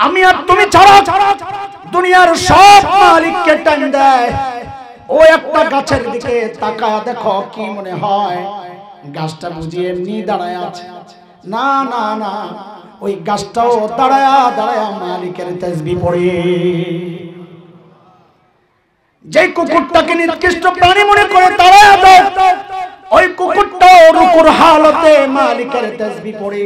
আমি আর তুমি ছাড়া দুনিয়ার সব মালিককে টান দেয়। ও একটা গাছের দিকে তাকায় দেখো, কি মনে হয় গাছটা বুঝি এমনি দাঁড়ায় আছে? না না না, ওই গাছটাও দাঁড়ায়া দাঁড়ায়া মালিকের তাসবিহ পড়ে। যে কুকুরটাকে নিকৃষ্ট প্রাণী মনে করে দাঁড়ায়া দেয়, ওই কুকুরটাও রুকুর হালতে মালিকের তাসবিহ পড়ে।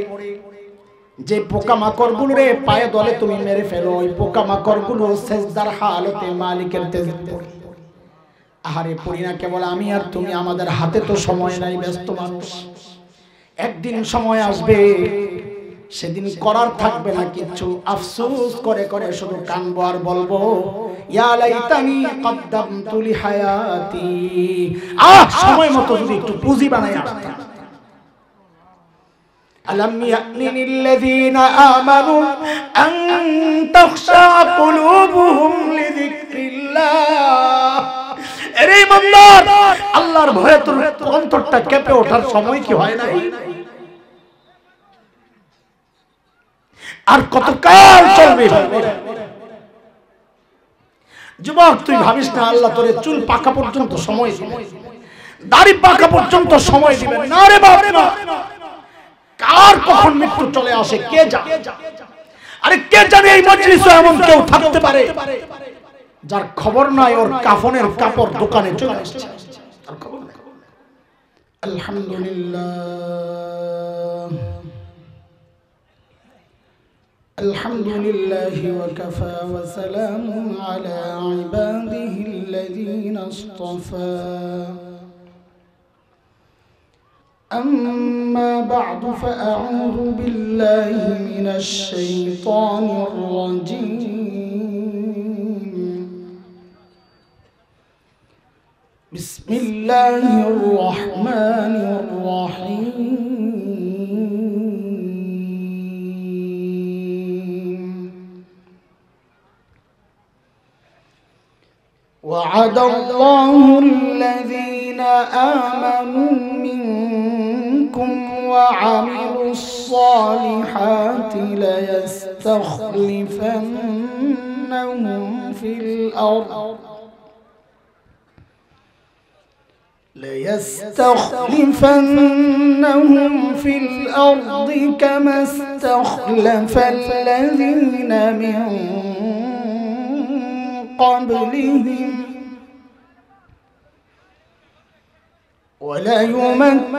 যে পোকামাকড় গুলোরে পায়ে দলে তুমি মেরে ফেলো, ওই পোকামাকড় গুলো সেজদার হালতে মালিকের তাসবিহ পড়ে। আহারে পড়ি না কেবল আমি আর তুমি, আমাদের হাতে তো সময় নাই, ব্যস্ত মানুষ। একদিন সময় আসবে, সেদিন করার থাকবে না কিচ্ছু, আফসোস করে করে শুধু কানবো আর বলবো ইয়া লাইতানি কদ্দামতু লিহায়াতি। সময় মতো যদি একটু পুঁজি বানাই আসতাম। ألم يأن للذين آمنوا أن تخشع قلوبهم لذكر الله। এরে ইমানদার, আল্লাহর ভয়ে তোর অন্তরটা কেঁপে ওঠার সময় কি হয় নাই? আর কতকাল চলবে? যুবক, তুই ভাবিস না আল্লাহ তোরে চুল পাকা পর্যন্ত সময় দিবে, দাড়ি পাকা পর্যন্ত সময় দিবেন না রে বাপ না। কার কখন মৃত্যু চলে আসে কে জানে? আরে কে জানে এই মজলিসে এমন কেউ থাকতে পারে যার খবর নাই ওর কাফনের কাপড় দোকানে চলে আসছে, তার খবর নাই। আলহামদুলিল্লাহ আলহামদুলিল্লাহি ওয়া কাফা ওয়া সালামুন আলা ইবাদিহিল্লাযীনা ইসতাফা। أما بعد فأعوذ بالله من الشيطان الرجيم. بسم الله الرحمن الرحيم. وعد الله الذين آمنوا منكم وعملوا الصالحات ليستخلفنهم في الأرض كما استخلف الذين من قبلهم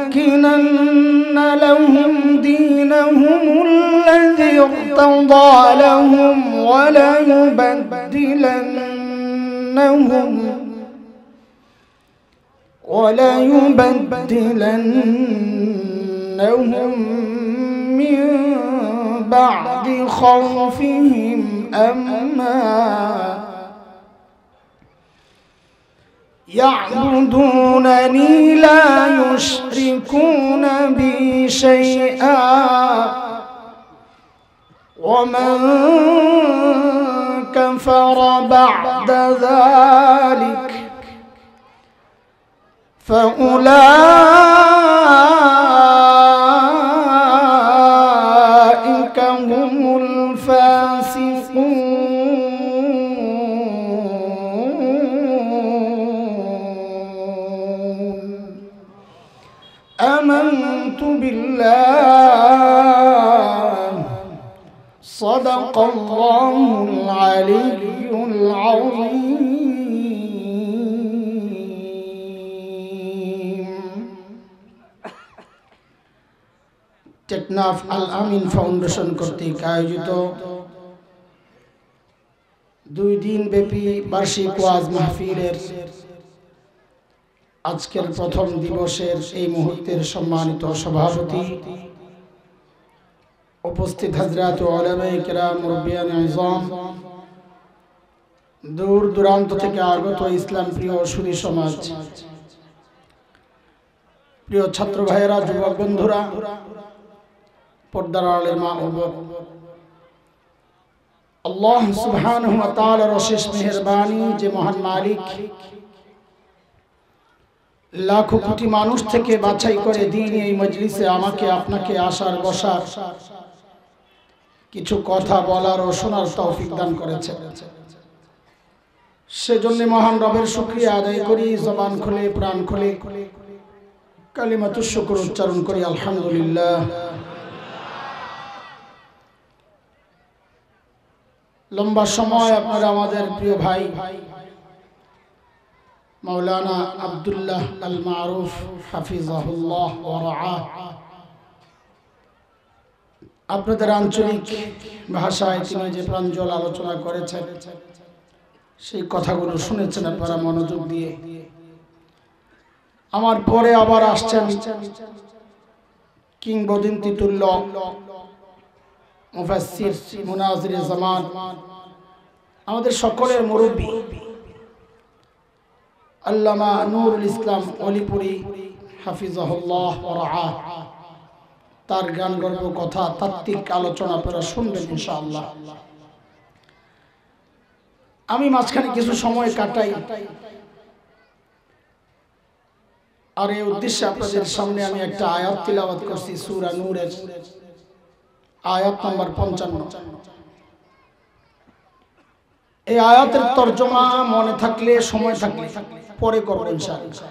وليمكنن لهم دينهم الذي ارتضى لهم وليبدلنهم من بعد خوفهم أمنا يعبدونني لا يشركون بي شيئا ومن كفر بعد ذلك فأولئك هم الفاسقون. آمنت بالله صدق الله العلي العظيم. টেকনাফ আল আমিন ফাউন্ডেশন কর্তৃক আয়োজিত 2 দিন ব্যাপী বার্ষিক ওয়াজ মাহফিলের আজকের প্রথম দিবসের এই মুহূর্তের সম্মানিত সভাপতি, উপস্থিত হযরত উলামায়ে কেরাম, মুরব্বিয়ান আযম, দূর দূরান্ত থেকে আগত ইসলাম প্রিয় সুধী সমাজ, প্রিয় ছাত্র ভাইয়েরা, যুবক বন্ধুরা, পর্দার আড়ালের মা ও বোন, আল্লাহ সুবহানাহু ওয়া তাআলার অশেষ মেহেরবানি যে মহান মালিক লাখো কোটি মানুষ থেকে বাছাই করে দিন এই মজলিসে আমাকে আপনাকে আসার বসার কিছু কথা বলার ও শোনার তৌফিক দান করেছেন। সেজন্য মহান রবের শুকরিয়া আদায় করি, জবান খুলে প্রাণ খুলে কালিমাতুশ শুকর উচ্চারণ করি, আলহামদুলিল্লাহ। লম্বা সময় আপনারা আমাদের প্রিয় ভাই মাওলানা আব্দুল্লাহ আল মারুফ হাফিজাহুল্লাহ ওয়া রাআহ আপনাদের আঞ্চলিক ভাষায় তিনি যে প্রাঞ্জল আলোচনা করেছেন সেই কথাগুলো শুনেছেন আপনারা মনোযোগ দিয়ে। আমার পরে আবার আসছেন কিংবদন্তি তুল্য মুফাসসির মুনাজিরে জামান, আমাদের সকলের মুরব্বী আল্লামা নুরুল ইসলাম অলিপুরি হাফিজাহুল্লাহ ওয়া রাআহ। তার জ্ঞান গর্ব কথা তাত্ত্বিক আলোচনা আপনারা শুনবেন ইনশাআল্লাহ। আমি মাঝখানে কিছু সময় কাটাই, আর এই উদ্দেশ্যে আপনাদের সামনে আমি একটা আয়াত তিলাওয়াত করছি, সূরা নূরের আয়াত নম্বর 55। এই আয়াতের তরজমা মনে থাকলে সময় থাকলে পরে করব ইনশাআল্লাহ।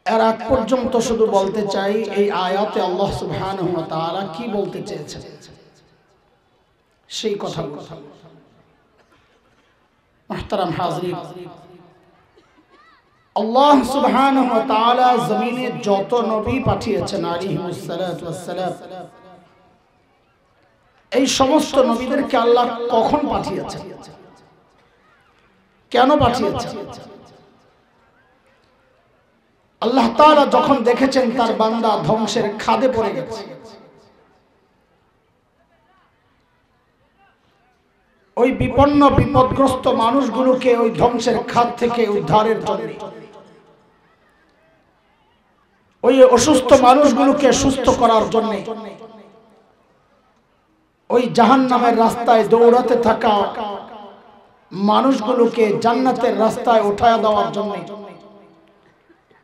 এর আগ পর্যন্ত শুধু বলতে চাই এই আয়াতে আল্লাহ সুবহানাহু ওয়া তাআলা কি বলতে চেয়েছেন সেই কথা। মুহতারাম হাজরিন, আল্লাহ সুবহানাহু ওয়া তাআলা জমিনে যত নবী পাঠিয়েছেন আলাইহিস সালাতু ওয়াস সালাম, এই সমস্ত নবীদেরকে আল্লাহ কখন পাঠিয়েছেন, কেন পাঠিয়েছেন? আল্লাহ তাআলা যখন দেখেছেন তার বান্দা ধ্বংসের খাদে পড়ে গেছে, ওই বিপন্ন বিপদগ্রস্ত মানুষগুলোকে ওই ধ্বংসের খাদ থেকে উদ্ধারের জন্য, ওই অসুস্থ মানুষগুলোকে সুস্থ করার জন্য, ওই জাহান্নামের রাস্তায় দৌড়াতে থাকা মানুষগুলোকে জান্নাতের রাস্তায় উঠায়া দেওয়ার জন্য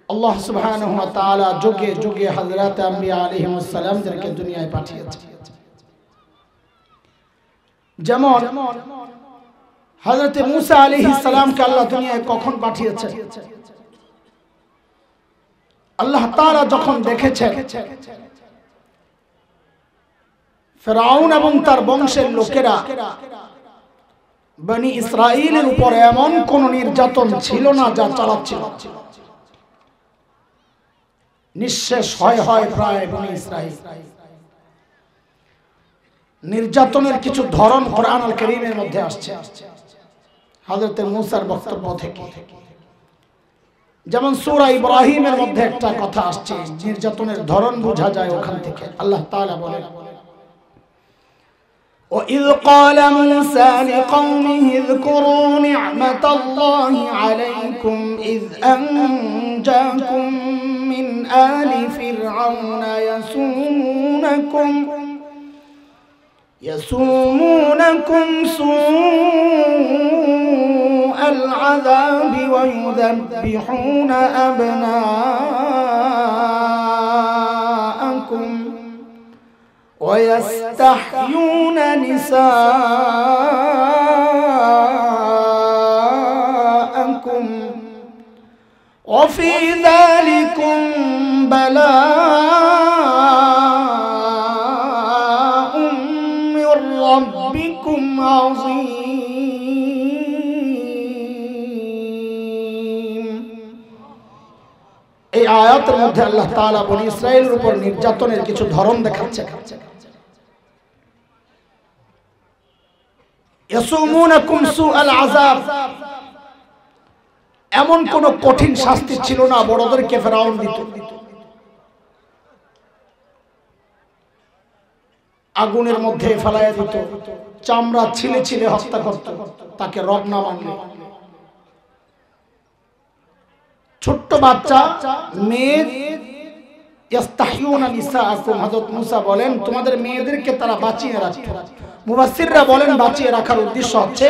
আল্লাহ সুবহানাহু ওয়া তাআলা যুগে যুগে হযরত আম্বিয়া আলাইহিস সালামদেরকে দুনিয়ায় পাঠিয়েছেন। যেমন হযরত মূসা আলাইহিস সালামকে আল্লাহ দুনিয়ায় কখন পাঠিয়েছেন? আল্লাহ তাআলা যখন দেখেছেন ফিরআউন এবং তার বংশের লোকেরা বনি ইসরাইলের উপর এমন কোন নির্যাতন ছিল না যা চালাচ্ছিল, নিঃশেষ হয় প্রায় বনি ইসরাইল। নির্যাতনের কিছু ধরন কোরআন আল কারীমের মধ্যে আসছে হযরত মূসার বক্তব্য থেকে। যেমন সূরা ইব্রাহিমের মধ্যে একটা কথা আসছে, নির্যাতনের ধরন বোঝা যায় ওখান থেকে। আল্লাহ তাআলা বলেন, وَإِذْ قَالَ مُوسَى لِقَوْمِهِ اذْكُرُوا نِعْمَةَ اللَّهِ عَلَيْكُمْ إِذْ أَنْجَاكُمْ مِنْ آلِ فِرْعَوْنَ يَسُومُونَكُمْ سُوءَ الْعَذَابِ وَيُذَبِّحُونَ أَبْنَاءَكُمْ وَيَسْتَحْيُونَ نِسَاءَكُمْ وَفِي ذَلِكُمْ بَلَاءٌ مِّن رَّبِّكُمْ عَظِيمٌ। এই আয়াতের মধ্যে আল্লাহ তাআলা বনি ইসরাইলের উপর নির্যাতনের কিছু ধরন দেখাচ্ছেন। ইয়াসুমুনাকুম সুআল আযাব, এমন কোন কঠিন শাস্তি ছিল না বড়দেরকে ফেরাউন দিত। আগুনের মধ্যে ফেলাইয়া দিত, চামড়া ছিলে ছিলে হত্যা করত তাকে রব না মানলে। ছোট্ট বাচ্চা মেয়ে ইয়াস্তাহিউনা নিসাআকুম, হযরত মূসা বলেন তোমাদের মেয়েদেরকে তারা বাঁচিয়ে রাখত। মুফাসসিররা বলেন বাঁচিয়ে রাখার উদ্দেশ্য হচ্ছে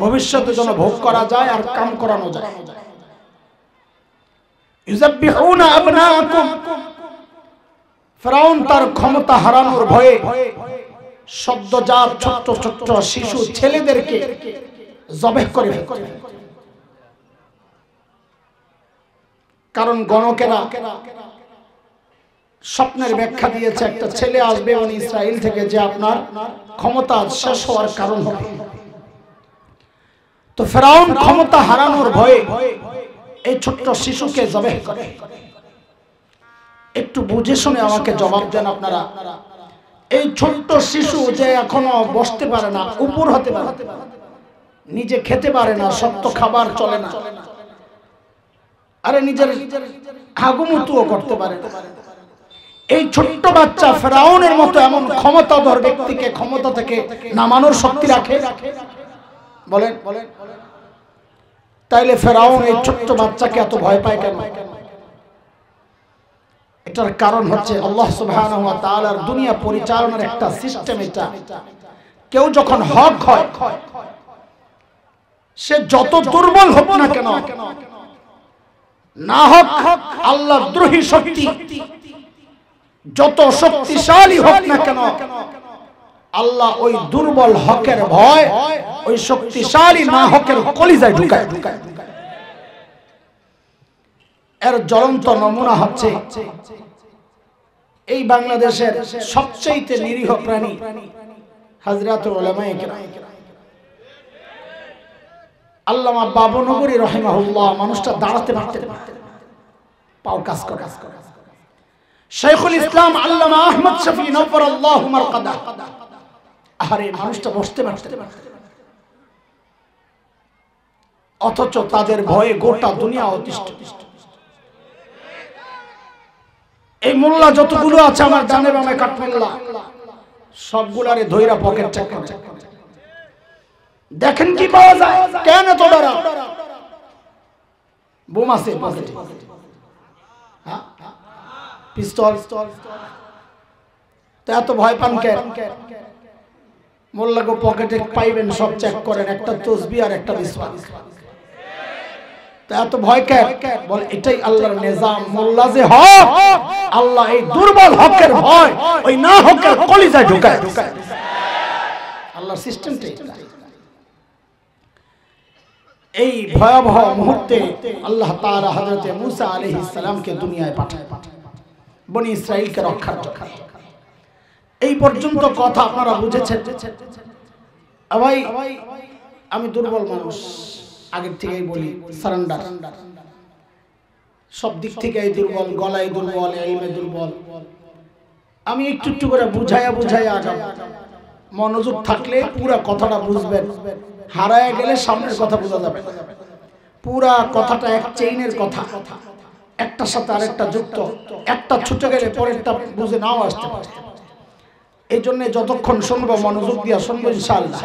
ভবিষ্যতে যেন ভোগ করা যায় আর কাম করানো যায়। ইউযাব্বিহুনা আবনাআকুম, ফিরআউন তার ক্ষমতা হারানোর ভয়ে সদ্যজাত ছোট্ট ছোট্ট শিশু ছেলেদেরকে জবেহ করে ফেলে। কারণ গণকেরা স্বপ্নের ব্যাখ্যা দিয়েছে একটা ছেলে আসবে বনি ইসরাইল থেকে যে আপনার ক্ষমতা শেষ হওয়ার কারণ হবে। তো ফেরাউন ক্ষমতা হারানোর ভয়ে এই ছোট্ট শিশুকে জবেহ করে। একটু বুঝে শুনে আমাকে জবাব দেন আপনারা, এই ছোট্ট শিশু যে এখনো বসতে পারে না, উপর হতে পারে, নিজে খেতে পারে না, শক্ত খাবার চলে না, আরে নিজের হাগুমুতুও করতে পারে না, এই ছোট্ট বাচ্চা ফেরাউনের মতো এমন ক্ষমতাধর ব্যক্তিকে ক্ষমতা থেকে নামানোর শক্তি রাখে? বলেন। তাইলে ফেরাউন এই ছোট্ট বাচ্চাকে এত ভয় পায় কেন? এটার কারণ হচ্ছে আল্লাহ সুবহানাহু ওয়া তাআলার দুনিয়া পরিচালনার একটা সিস্টেম। এটা কেউ যখন হক হয়, সে যত দুর্বল হোক না কেন, না হোক আল্লাহ দ্রোহী শক্তি যত শক্তিশালী হোক না কেন, আল্লাহ ওই দুর্বল হকের ভয় ওই শক্তিশালী না হকের কলিজায় ঢুকায়। এর জ্বলন্ত নমুনা হচ্ছে এই বাংলাদেশের সবচেয়ে নিরীহ প্রাণী হযরতুল উলামায়ে কেরাম। আল্লামা বাবুনগরী রাহিমাহুল্লাহ মানুষটা দাঁড়াতে পারতেন না, পাও কাজ করে। শাইখুল ইসলাম আল্লামা আহমদ শফি নফরাল্লাহু মারকাদা, আরে মানুষটা বসতে পারতেন না, অথচ তাদের ভয়ে গোটা দুনিয়া অতিষ্ঠ। এই মোল্লা যতগুলো আছে আমার ডানে বামে কাঠমোল্লা, সবগুলারে ধইরা পকেট চেক করে দেখেন কি পাওয়া যায়। কেন তো ডরা? বোম আছে পকেটে, হ্যাঁ, পিস্তল, তো এত ভয় পান কেন? মোল্লা গো পকেটে পাইবেন সব চেক করেন, একটা তসবিহ আর একটা বিসমিল্লাহ, তা এত ভয় কেন? বল এটাই আল্লাহর নিজাম। মোল্লা যে হক, আল্লাহ এই দুর্বল হকের ভয় ওই না হকের কলিজায় ঢুকায়। আল্লাহর সিস্টেমটাই। এই ভয়াবহ মুহূর্তে আল্লাহ তাআলা হযরত মুসা আলাইহিস সালামকে দুনিয়ায় পাঠায় বনি ইসরাইলকে রক্ষার জন্য। এই পর্যন্ত কথা আপনারা বুঝেছেন? ভাই আমি দুর্বল মানুষ, আগের থেকেই বলি, সারেন্ডার, সব দিক থেকেই দুর্বল, গলায় দুর্বল, ইলমে দুর্বল। আমি একটু একটু করে বুঝাইয়া আগাম, মনোযোগ থাকলে পুরা কথাটা বুঝবেন, হারায় গেলে সামনের কথা বোঝা যাবে। পুরা কথাটা এক চেইনের কথা, একটার সাথে আরেকটা যুক্ত, একটা ছুটে গেলে পরেরটা বুঝে নাও আসতে পারে। এই জন্য যতক্ষণ শুনবো মনোযোগ দিয়া শুনবো ইনশাআল্লাহ।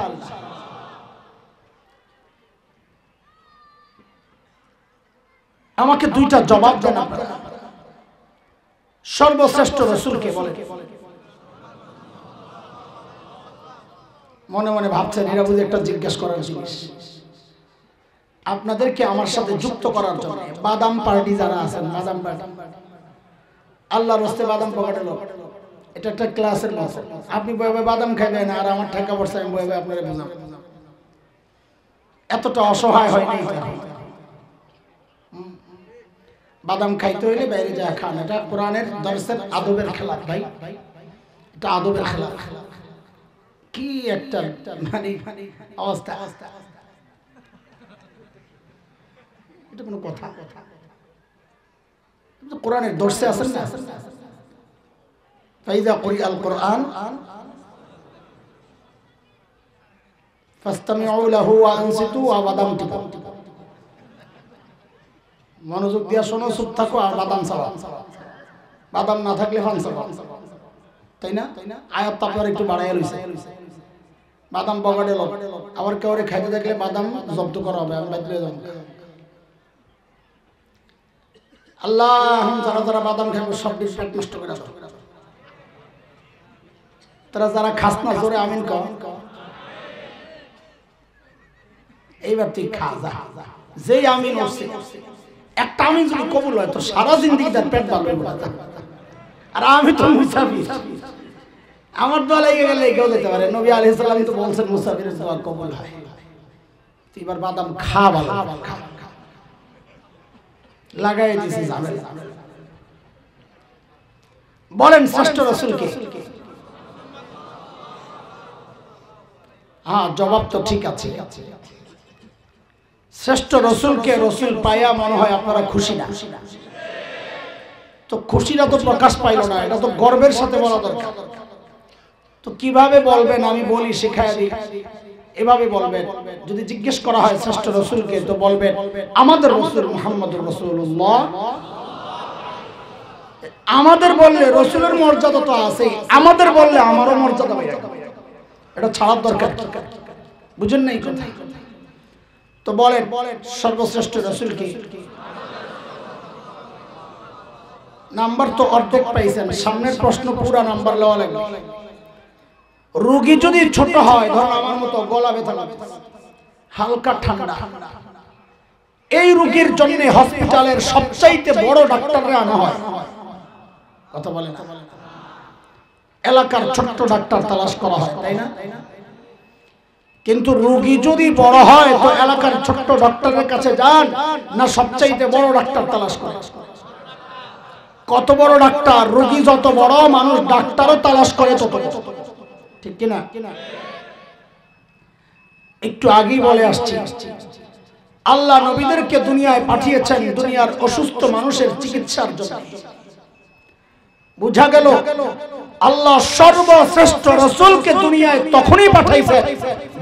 আমাকে দুইটা জবাব দেন আপনারা। সর্বশ্রেষ্ঠ রাসূলকে বলে। মনে মনে ভাবছেন এরা বুঝে একটা জিজ্ঞেস করার জিনিস, আপনাদেরকে আমার সাথে যুক্ত করার জন্য। বাদাম পার্টি যারা আছেন, বাদাম পার্টি, আল্লাহর রাস্তে বাদাম পকেটে লোক, এটা একটা ক্লাসের মতো। আপনি বইবে বাদাম খাইবেন আর আমার ঠেকা পড়ছে, আমি বইবে আপনারা বুঝাবো। এতটা অসহায় হয় নাই। বাদাম খাইতে হইলে বাইরে যা খান, এটা কোরআনের দর্শের আদবের খেলা ভাই, এটা আদবের খেলা। কি একটা মানে অবস্থা, এটা কোনো কথা? কোরআনের দর্শে আছেন না? ফাইযা কুরিআল কুরআন ফাসতামিউ লাহু ওয়া আনসিতু ওয়া বাদাম টিপু। মনোযোগ দিয়া শোনো, চুপ থাকো আর বাদাম চাও। বাদাম না থাকলে ফান চাও, তাই না? আয়াতটা আপনার একটু বাড়াইয়া লইছে। বাদাম পকেটে লোক, আবার কেউ খাইতে দেখলে বাদাম জব্দ করা হবে, আমি বাদ দিয়ে যাব। আল্লাহ যারা যারা বাদাম খাবে সব পেট নষ্ট করে আসবে। তারা যারা খাস না জোরে আমিন কও। এইবার তুই খা যা, যেই আমিন হচ্ছে, একটা আমিন যদি কবুল হয় তো সারা জিন্দেগি তার পেট ভালো হবে। আর আমি তো মুসাফির, আমার দোয়া লেগে গেলে কেউ যেতে পারে। নবী আলাইহিস সালাম তো বলছেন মুসাফিরের দোয়া কবুল হয়। এবার বাদাম খা ভালো লাগাই দিছি ঝামেলা। বলেন শ্রেষ্ঠ রাসূল কে? হ্যাঁ, জবাব তো ঠিক আছে। শ্রেষ্ঠ রাসূলকে রাসূল পায়া মনে হয় আপনারা খুশি না? তো খুশিটা তো প্রকাশ পাইল না, এটা তো গর্বের সাথে বলা দরকার। তো কিভাবে বলবেন আমি বলি শেখায় দিই। এভাবে বলবেন, যদি জিজ্ঞেস করা হয় শ্রেষ্ঠ রাসূলকে তো বলবেন আমাদের রাসূল মুহাম্মদুর রাসূলুল্লাহ। আমাদের বললে রাসূলের মর্যাদা তো আছে, আমাদের বললে আমারও মর্যাদা হয়ে যাবে। এটা ছাড়ার দরকার, বুঝেন নাই কথা? তো বলেন সর্বশ্রেষ্ঠ রাসূল কি? নাম্বার তো অর্ধেক পাইছেন, সামনের প্রশ্ন পুরা নাম্বার লওয়া লাগবে। রোগী যদি ছোট হয়, ধরুন আমার মতো গলা ব্যথা হালকা ঠান্ডা, এই রোগীর জন্য হসপিটালের সবচাইতে বড় ডাক্তাররা আনা হয়। কথা বলেন, এলাকার ছোট্ট ডাক্তার তালাশ করা হয়, তাই না? কিন্তু রোগী যদি বড় হয় তো এলাকার ছোট্ট ডাক্তারের কাছে যান না সবচাইতে বড় ডাক্তার তালাশ করে? কত বড় ডাক্তার? রোগী যত বড়, মানুষ ডাক্তারও তালাশ করে তত বড়, ঠিক কিনা? একটু আগেই বলে আসছি, আল্লাহ নবীদেরকে দুনিয়ায় পাঠিয়েছেন দুনিয়ার অসুস্থ মানুষের চিকিৎসার জন্য। বুঝা গেল আল্লাহ সর্বশ্রেষ্ঠ রাসূলকে দুনিয়ায় তখনই পাঠাইছে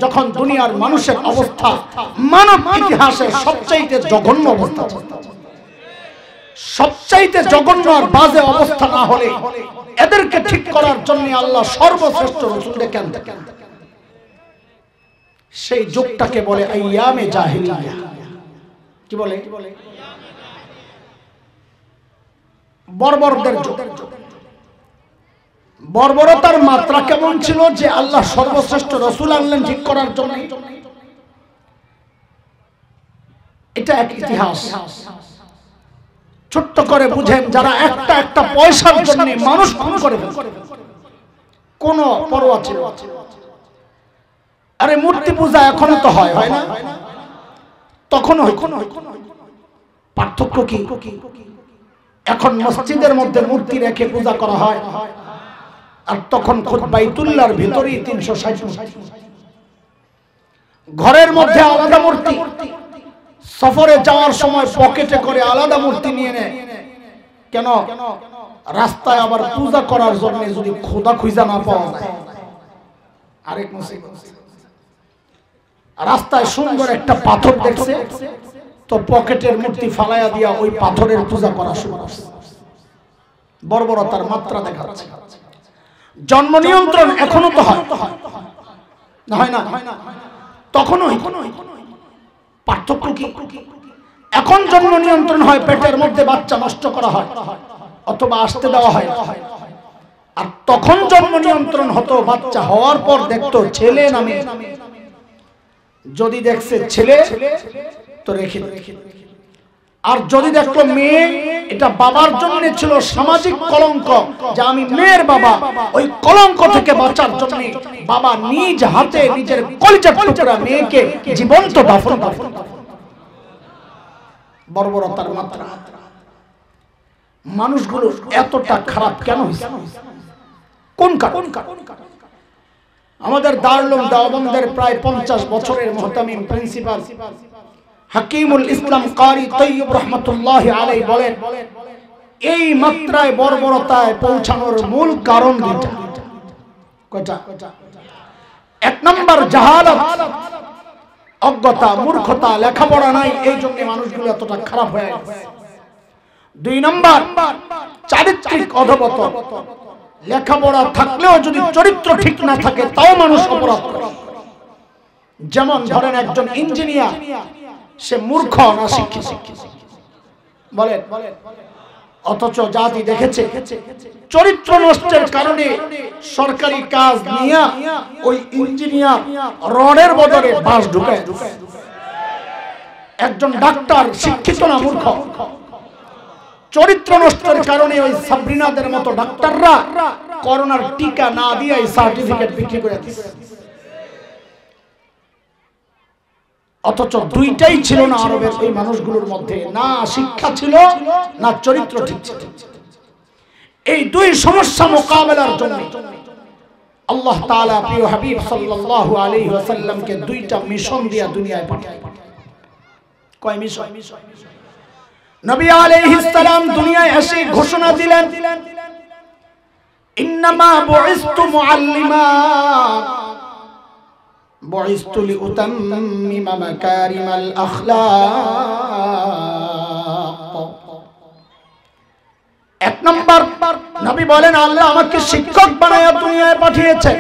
যখন দুনিয়ার মানুষের অবস্থা মানব ইতিহাসের সবচাইতে জঘন্য অবস্থা। সবচাইতে জঘন্য আর বাজে অবস্থা না হলে এদেরকে ঠিক করার জন্য আল্লাহ সর্বশ্রেষ্ঠ রাসূল ডেকেন। সেই যুগটাকে বলে আইয়ামে জাহিলিয়া। কি বলে? বর্বরদের যুগ। বর্বরতার মাত্রা কেমন ছিল যে আল্লাহ সর্বশ্রেষ্ঠ রাসূল আনলেন ঠিক করার জন্য। এটা এক ইতিহাস। ছোট্ট করে বুঝেন, যারা একটা একটা পয়সার জন্য মানুষ খুন করে কোন পরোয়া ছিল। আরে মূর্তি পূজা এখনো তো হয়, হয় না? তখনও হয়। পার্থক্য কি? এখন মসজিদের মধ্যে মূর্তি রেখে পূজা করা হয়, আর তখন খুদ বাইতুল্লাহর ভিতরেই 360 ঘরের মধ্যে আলাদা মূর্তি, সফরে যাওয়ার সময় পকেটে করে আলাদা মূর্তি নিয়ে নেয়। কেন? রাস্তায় আবার পূজা করার জন্য যদি খোদা খুঁজা না পাওয়া যায়। আরেক মুসিবত, রাস্তায় সুন্দর একটা পাথর দেখছে তো পকেটের মূর্তি ফালাইয়া দিয়া ওই পাথরের পূজা করা শুরু করছে। বর্বরতার মাত্রা দেখাচ্ছে। জন্ম নিয়ন্ত্রণ এখনো তো হয় না? হয় না? তখনও পার্থক্য কি? এখন জন্ম নিয়ন্ত্রণ হয়, পেটের মধ্যে বাচ্চা নষ্ট করা হয় অথবা আসতে দেওয়া হয়, আর তখন জন্ম নিয়ন্ত্রণ হতো বাচ্চা হওয়ার পর দেখতো ছেলে নামে। যদি দেখছে ছেলে তো রেখে, আর যদি দেখলো মেয়ে, এটা বাবার জন্য ছিল সামাজিক কলঙ্ক যে আমি মেয়ের বাবা। ওই কলঙ্ক থেকে বাঁচার জন্য বাবা নিজ হাতে নিজের কলিজার টুকরা মেয়েকে জীবন্ত দাফন করে। বর্বরতার মাত্রা। মানুষগুলো এতটা খারাপ কেন হয়েছে? কোন কারণ? আমাদের দারুল উলুম দেওবন্দের প্রায় 50 বছরের মুহতামিম প্রিন্সিপাল হাকিমুল ইসলাম কারি তৈয়ব রহমাতুল্লাহি আলাইহি বলেন, এই মাত্রায় বর্বরতায় পৌঁছানোর মূল কারণ দুইটা। কয়টা? এক নাম্বার জাহালাত, অজ্ঞতা, মূর্খতা, লেখাপড়া নাই, এই জন্য মানুষগুলো এতটা খারাপ হয়ে গেছে। দুই নাম্বার চারিত্রিক অধঃপতন। লেখাপড়া থাকলেও যদি চরিত্র ঠিক না থাকে তাও মানুষ অপরাধ করে। যেমন ধরেন একজন ইঞ্জিনিয়ার, সে মূর্খ না শিক্ষিত? বলেন। অথচ জাতি দেখেছে চরিত্র নষ্টের কারণে সরকারি কাজ নিয়ে ওই ইঞ্জিনিয়ার রডের বদলে বাঁশ ঢুকায়। একজন ডাক্তার শিক্ষিত না মূর্খ? চরিত্র নষ্টের কারণে ওই সাবরিনাদের মতো ডাক্তাররা করোনার টিকা না দিয়ে সার্টিফিকেট বিক্রি করে দিচ্ছে। অথচ দুইটাই ছিল না আরবের এই মানুষগুলোর মধ্যে, না শিক্ষা ছিল না চরিত্র ঠিক ছিল। এই দুই সমস্যা মোকাবেলার জন্য আল্লাহ তাআলা প্রিয় হাবিব সাল্লাল্লাহু আলাইহি ওয়াসাল্লামকে দুইটা মিশন দিয়া দুনিয়ায় পাঠালেন। কয় মিশন? নবী আলাইহিস সালাম দুনিয়ায় এসে ঘোষণা দিলেন, ইন্নামা বুইসতু মুআল্লিমা বুইসতু লিউতাম্মিমা মাকারিমাল আখলাক। এক নাম্বার নবী বলেন, আল্লাহ আমাকে শিক্ষক বানায়া দুনিয়ায় পাঠিয়েছে।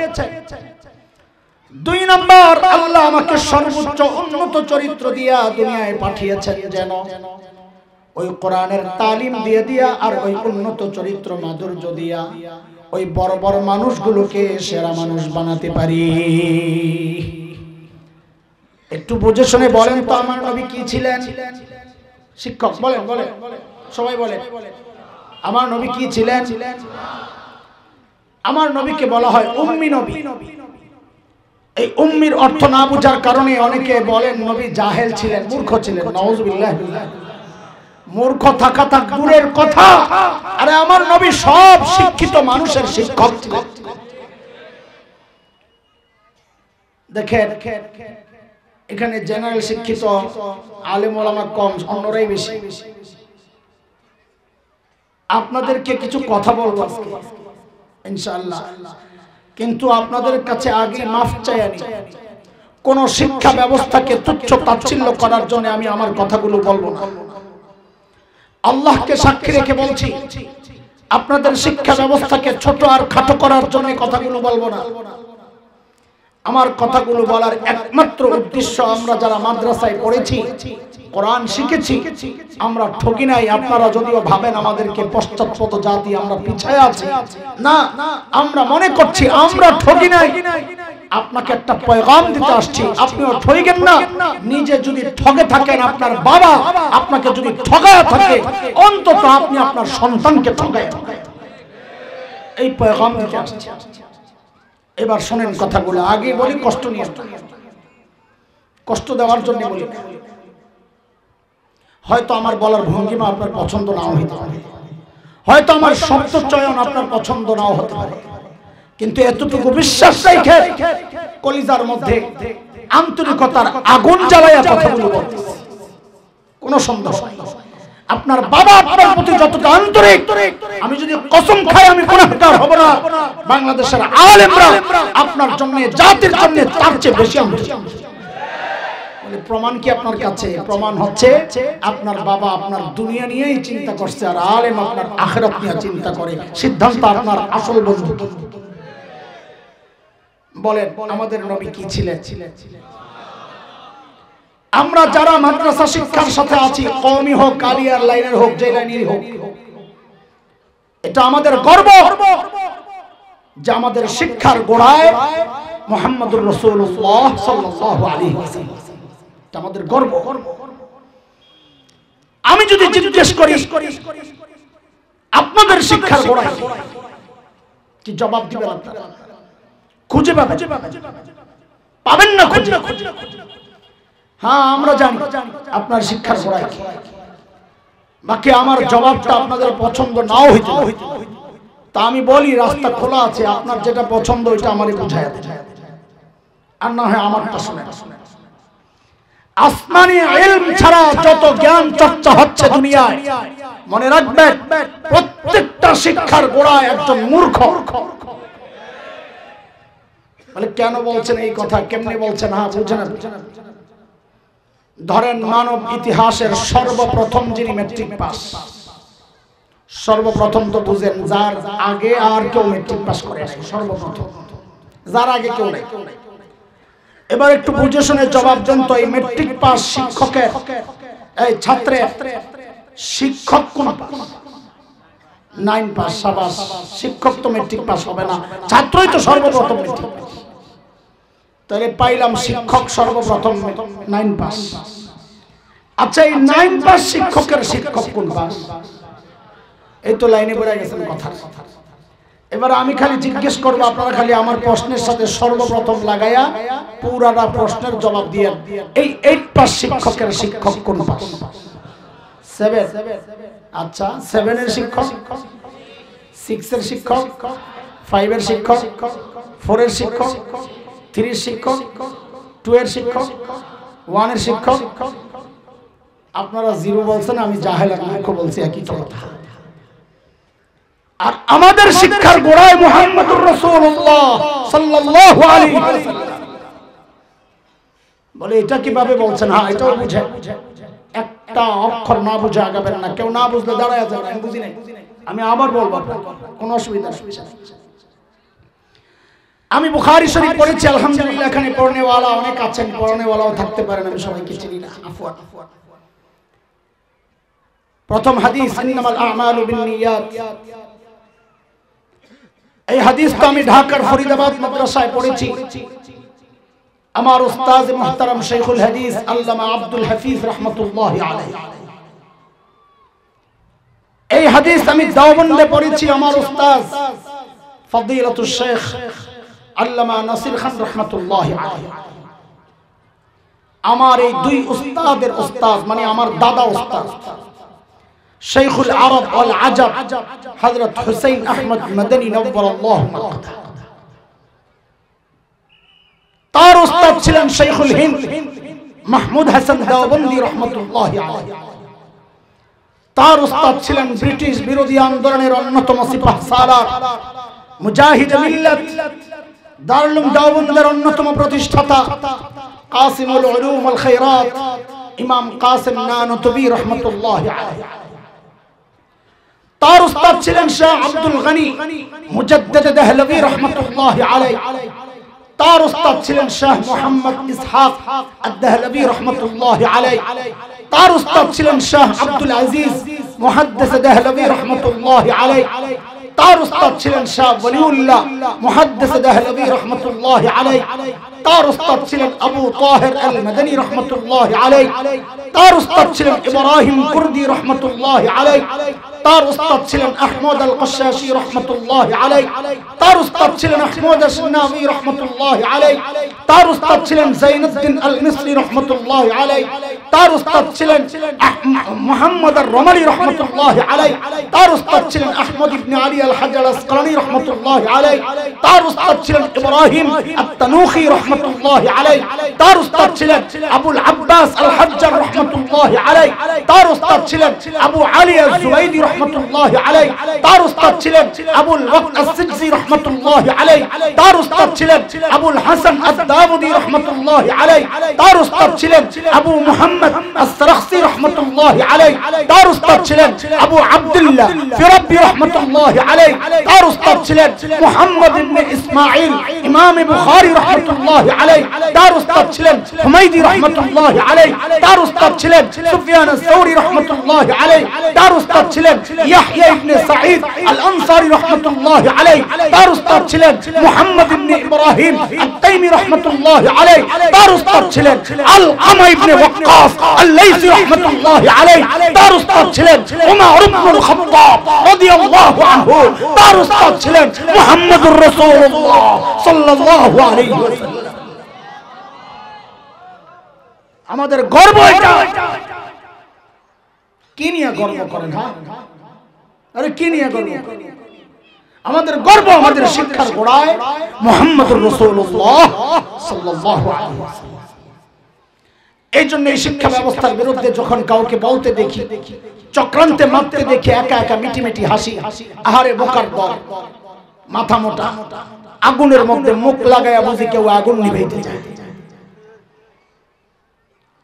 দুই নাম্বার, আল্লাহ আমাকে সর্বোচ্চ উন্নত চরিত্র দিয়া দুনিয়ায় পাঠিয়েছেন, যেন ওই কোরআনের তালিম দিয়ে দিয়া আর ওই উন্নত চরিত্র মাধুর্য দিয়া ওই বড় বড় মানুষগুলোকে সেরা মানুষ বানাতে পারি। একটু বুঝে শুনে বলেন তো আমার নবী কি ছিলেন? শিক্ষক। বলেন বলেন সবাই বলেন, আমার নবী কি ছিলেন? আমার নবীকে বলা হয় উম্মি নবী। এই উম্মির অর্থ না বুঝার কারণে অনেকে বলেন নবী জাহেল ছিলেন, মূর্খ ছিলেন। নাউযুবিল্লাহ। মূর্খ থাকা থাক দূরের কথা, আরে আমার নবী সব শিক্ষিত মানুষের শিক্ষক ছিলেন। দেখেন এখানে জেনারেল শিক্ষিত আলেম ওলামা কম, অন্যরাই বেশি। আপনাদেরকে কিছু কথা বলবো আজকে ইনশাআল্লাহ, কিন্তু আপনাদের কাছে আগে মাফ চাই। আমি কোন শিক্ষা ব্যবস্থাকে তুচ্ছ তাচ্ছিল্য করার জন্য আমি আমার কথাগুলো বলবো না। আল্লাহকে সাক্ষী রেখে বলছি, আপনাদের শিক্ষা ব্যবস্থাকে ছোট আর খাটো করার জন্য কথাগুলো বলবো না। আমার কথাগুলো বলার একমাত্র উদ্দেশ্য, আমরা যারা মাদ্রাসায় পড়েছি, কোরআন শিখেছি, আমরা ঠকি নাই। আপনারা যদিও ভাবেন আমাদেরকে পশ্চাৎপদ জাতি, আমরা পিছায় আছি, না, আমরা মনে করছি আমরা ঠকি নাই। আপনাকে একটা পয়গাম দিতে আসছি, আপনিও ঠকবেন না। নিজে যদি ঠকে থাকেন, আপনার বাবা আপনাকে যদি ঠকায় থাকে, অন্তত আপনি আপনার সন্তানকে ঠকায়। এই পয়গাম দিতে আসছি। এবার শোনেন কথাগুলো। আগে বলি কষ্ট নিয়ে, কষ্ট দেওয়ার জন্য বলি। হয়তো আমার বলার ভঙ্গিমা আপনার পছন্দ নাও হতে পারে, হয়তো আমার শব্দ চয়ন আপনার পছন্দ নাও হতে পারে, কিন্তু এতটুকু বিশ্বাস রেখে কলিজার মধ্যে আন্তরিকতার আগুন জ্বালাইয়া কথাগুলো বলতেছি, কোনো সন্দেহ নাই। আপনার বাবা আপনার প্রতি যতটা আন্তরিক, আমি যদি কসম খাই আমি গুনাহগার হব না। বাংলাদেশের আলেমরা আপনার জন্য, জাতির জন্য তার চেয়ে বেশি আন্তরিক। প্রমাণ কি আপনার কাছে? প্রমাণ হচ্ছে আপনার বাবা আপনার দুনিয়া নিয়েই চিন্তা করছে, আর আলেম আপনার আখিরাত নিয়ে চিন্তা করে। সিদ্ধান্ত আপনার আসল বন্ধু। বলেন আমাদের নবী কি ছিলেন? আমরা যারা মাদ্রাসা শিক্ষার সাথে আছি, কওমি হোক, কালিয়ার লাইনের হোক, যে লাইনেরই হোক, এটা আমাদের গর্ব যে আমাদের শিক্ষার গোড়ায় মুহাম্মদুর রাসূলুল্লাহ সাল্লাল্লাহু আলাইহি ওয়াসাল্লাম। এটা আমাদের গর্ব। আমি যদি জিজ্ঞেস করি আপনাদের শিক্ষার গোড়ায় কি জবাব দিবেন? আপনারা খুঁজে পাবেন না, খুঁজে। হ্যাঁ আমরা জানি আপনার শিক্ষার গোড়ায় কি। বাকি আমার জবাবটা আপনাদের পছন্দ নাও হইতে পারে, তা আমি বলি রাস্তা খোলা আছে, আপনার যেটা পছন্দ ওইটা আমারই বুঝায় দেন, আর না হয় আমারটা শুনে। আসমানি ইলম ছাড়া যত জ্ঞান চর্চা হচ্ছে দুনিয়ায়, মনে রাখবেন প্রত্যেকটা শিক্ষার গোড়ায় একজন মূর্খ। বলে কেন বলছেন এই কথা, কেমনে বলছেন? হ্যাঁ বুঝেন। ধরেন মানব ইতিহাসের সর্বপ্রথম যিনি মেট্রিক পাস, সর্বপ্রথম তো বুঝেন যার আগে আর কেউ মেট্রিক পাস করে নাই, সর্বপ্রথম যার আগে কেউ নাই। এবার একটু বুঝে শুনে জবাব দেন তো, এই মেট্রিক পাস শিক্ষকের, এই ছাত্রের শিক্ষক কোন পাস? 9 পাস। সাবাস, শিক্ষক তো মেট্রিক পাস হবে না, ছাত্রই তো সর্বপ্রথম মেট্রিক পাস। তাহলে পাইলাম শিক্ষক সর্বপ্রথম 9 পাস। আচ্ছা এই 9 পাস শিক্ষকের শিক্ষক কোন পাস? এই তো লাইনে পড়ে গেছেন কথা। এবার আমি খালি জিজ্ঞেস করবো, আপনারা খালি আমার প্রশ্নের সাথে সর্বপ্রথম লাগাইয়া পুরাটা প্রশ্নের জবাব দিয়ে, এই 8 পাস শিক্ষকের শিক্ষক কোন পাস? 7। আচ্ছা, 7 এর শিক্ষক, 6 এর শিক্ষক, 5 এর শিক্ষক, 4 এর শিক্ষক, 3 এর শিক্ষক, 2 এর শিক্ষক, 1 এর শিক্ষক। আপনারা 0 বলছেন, আমি জাহেল আর মূর্খ বলছি, একই কথা। আর আমাদের শিক্ষার গোড়ায় মুহাম্মদুর রাসূলুল্লাহ সাল্লাল্লাহু আলাইহি ওয়াসাল্লাম। বলে এটা কিভাবে বলছেন? হ্যাঁ, এটাও বুঝে, একটা অক্ষর না বুঝে আগাবেন না। কেউ না বুঝলে দাঁড়ায় যাবেন, আমি বুঝি নাই, আমি আবার বলবো, কোনো অসুবিধা নেই। আমি বুখারী শরীফ পড়েছি, আলহামদুলিল্লাহ। এখানে পড়নেওয়ালা অনেক আছেন, পড়নেওয়ালাও থাকতে পারেন, আমি সবাইকে চিনি না, আফওয়ান। প্রথম হাদিস, ইন্নামাল আমালু বিন্নিয়াত। এই হাদিস তো আমি ঢাকার ফরিদাবাদ মাদ্রাসায় পড়েছি। আমার উস্তাদ মুহতারাম শাইখুল হাদিস আল্লামা আব্দুল হাফিজ রাহমাতুল্লাহি আলাইহি, এই হাদিস আমি দেওবন্দে পড়েছি। আমার উস্তাদ ফদিলাতুল শেখ আল্লামা নাসির খান রাহমাতুল্লাহি আলাইহি। আমার এই দুই উস্তাদের উস্তাদ, মানে আমার দাদা উস্তাদ শাইখুল আরব ওয়াল আজব হযরত হুসাইন আহমদ মাদানী নওয়ারাল্লাহু মাকদাহ। তার উস্তাদ ছিলেন শাইখুল হিন্দ মাহমুদ হাসান দেওবন্দি রাহমাতুল্লাহি আলাইহি। তার উস্তাদ ছিলেন ব্রিটিশ বিরোধী আন্দোলনের অন্যতম সিপাহসালার মুজাহিদ মিল্লাত দারুল উলুম দেওবন্দের অন্যতম প্রতিষ্ঠাতা কাসিমুল উলুম ওয়াল খায়রাত ইমাম কাসিম নানতুবি রাহমাতুল্লাহি আলাইহি। তার উস্তাদ ছিলেন শাহ আব্দুল গনি মুজাদ্দিদ দেহলভী রাহমাতুল্লাহি আলাইহি। তার উস্তাদ ছিলেন শাহ মুহাম্মদ ইসহাক আদ-দেহলভী রাহমাতুল্লাহি আলাইহি। তার উস্তাদ ছিলেন শাহ আব্দুল আজিজ মুহাদ্দিস দেহলভী রাহমাতুল্লাহি আলাইহি। তার উস্তাদ ছিলেন শাহ ওলিউল্লাহ মুহাদ্দিস দেহলভী রাহমাতুল্লাহি আলাইহি। তার উস্তাদ ছিলেন আবু তাহের আল মাদানী রাহমাতুল্লাহি আলাইহি। তার উস্তাদ ছিলেন ইব্রাহিম কুরদি রাহমাতুল্লাহি আলাইহি। তার উস্তাদ ছিলেন আহমদ আল কশাশি রাহমাতুল্লাহি আলাইহি। তার উস্তাদ ছিলেন আহমদ আশ-শানাবী রাহমাতুল্লাহি আলাইহি। তার উস্তাদ ছিলেন যায়নুদ্দিন আল মিসরি রাহমাতুল্লাহি আলাইহি। তার উস্তাদ ছিলেন মুহাম্মদ আর-রমলি রাহমাতুল্লাহি আলাইহি। তার উস্তাদ ছিলেন আহমদ ইবনে আলী আল হাজার আসকালানি রাহমাতুল্লাহি আলাইহি। তার উস্তাদ ছিলেন ইব্রাহিম আত-তানুখি রাহমাতুল্লাহি আলাইহি। তার উস্তাদ ছিলেন আবুল আব্বাস আল হাজ্জার রাহমাতুল্লাহি আলাইহি। তার উস্তাদ ছিলেন আবু আলী আজ-জুবাইদি রাহমাতুল্লাহি আলাইহি। তার উস্তাদ ছিলেন আবুল ওয়াক্ত আস-সিজজি রাহমাতুল্লাহি আলাইহি। তার উস্তাদ ছিলেন আবুল হাসান আদ-দাউদি রাহমাতুল্লাহি আলাইহি। তার উস্তাদ ছিলেন আবু মুহাম্মদ আস-সারাখসি রাহমাতুল্লাহি আলাইহি। তার উস্তাদ ছিলেন আবু আব্দুল্লাহ ফিরাবি রাহমাতুল্লাহি আলাইহি। তার উস্তাদ ছিলেন মুহাম্মদ ইবনে ইসমাঈল ইমাম বুখারী রাহমাতুল্লাহি আলাইহি। তার উস্তাদ ছিলেন হুমায়দি রাহমাতুল্লাহি আলাইহি। তার উস্তাদ ছিলেন সুফিয়ান আস-সাউরি রাহমাতুল্লাহি আলাইহি। তার উস্তাদ ছিলেন ইয়াহইয়া ইবনে সাঈদ আল-আনসারী রাহমাতুল্লাহি আলাইহি। তার উস্তাদ ছিলেন মুহাম্মদ ইবনে ইব্রাহিম আত-তাইমি রাহমাতুল্লাহি আলাইহি। তার উস্তাদ ছিলেন আল-কামা ইবনে ওয়াক্কাস আল-লাইসি রাহমাতুল্লাহি আলাইহি। তার উস্তাদ ছিলেন উমর ইবনুল খাত্তাব রাদিয়াল্লাহু আনহু। তার উস্তাদ ছিলেন মুহাম্মদুর রাসূলুল্লাহ সাল্লাল্লাহু আলাইহি ওয়াসাল্লাম। আমাদের গর্ব এটা। কি নিয়ে গর্ব করেন? হ্যাঁ, আরে কি নিয়ে গর্ব? আমাদের গর্ব আমাদের শিক্ষার গোড়ায় মুহাম্মদুর রাসূলুল্লাহ সাল্লাল্লাহু আলাইহি ওয়াসাল্লাম। এই জন্য এই শিক্ষা ব্যবস্থার বিরুদ্ধে যখন কাউকে বলতে দেখি, চক্রান্তে মারতে দেখি, একা একা মিটি মিটি হাসি। আহারে বোকার দল, মাথা মোটা, আগুনের মধ্যে মুখ লাগায়া বুঝি কেউ আগুন নিভাইতে যায়।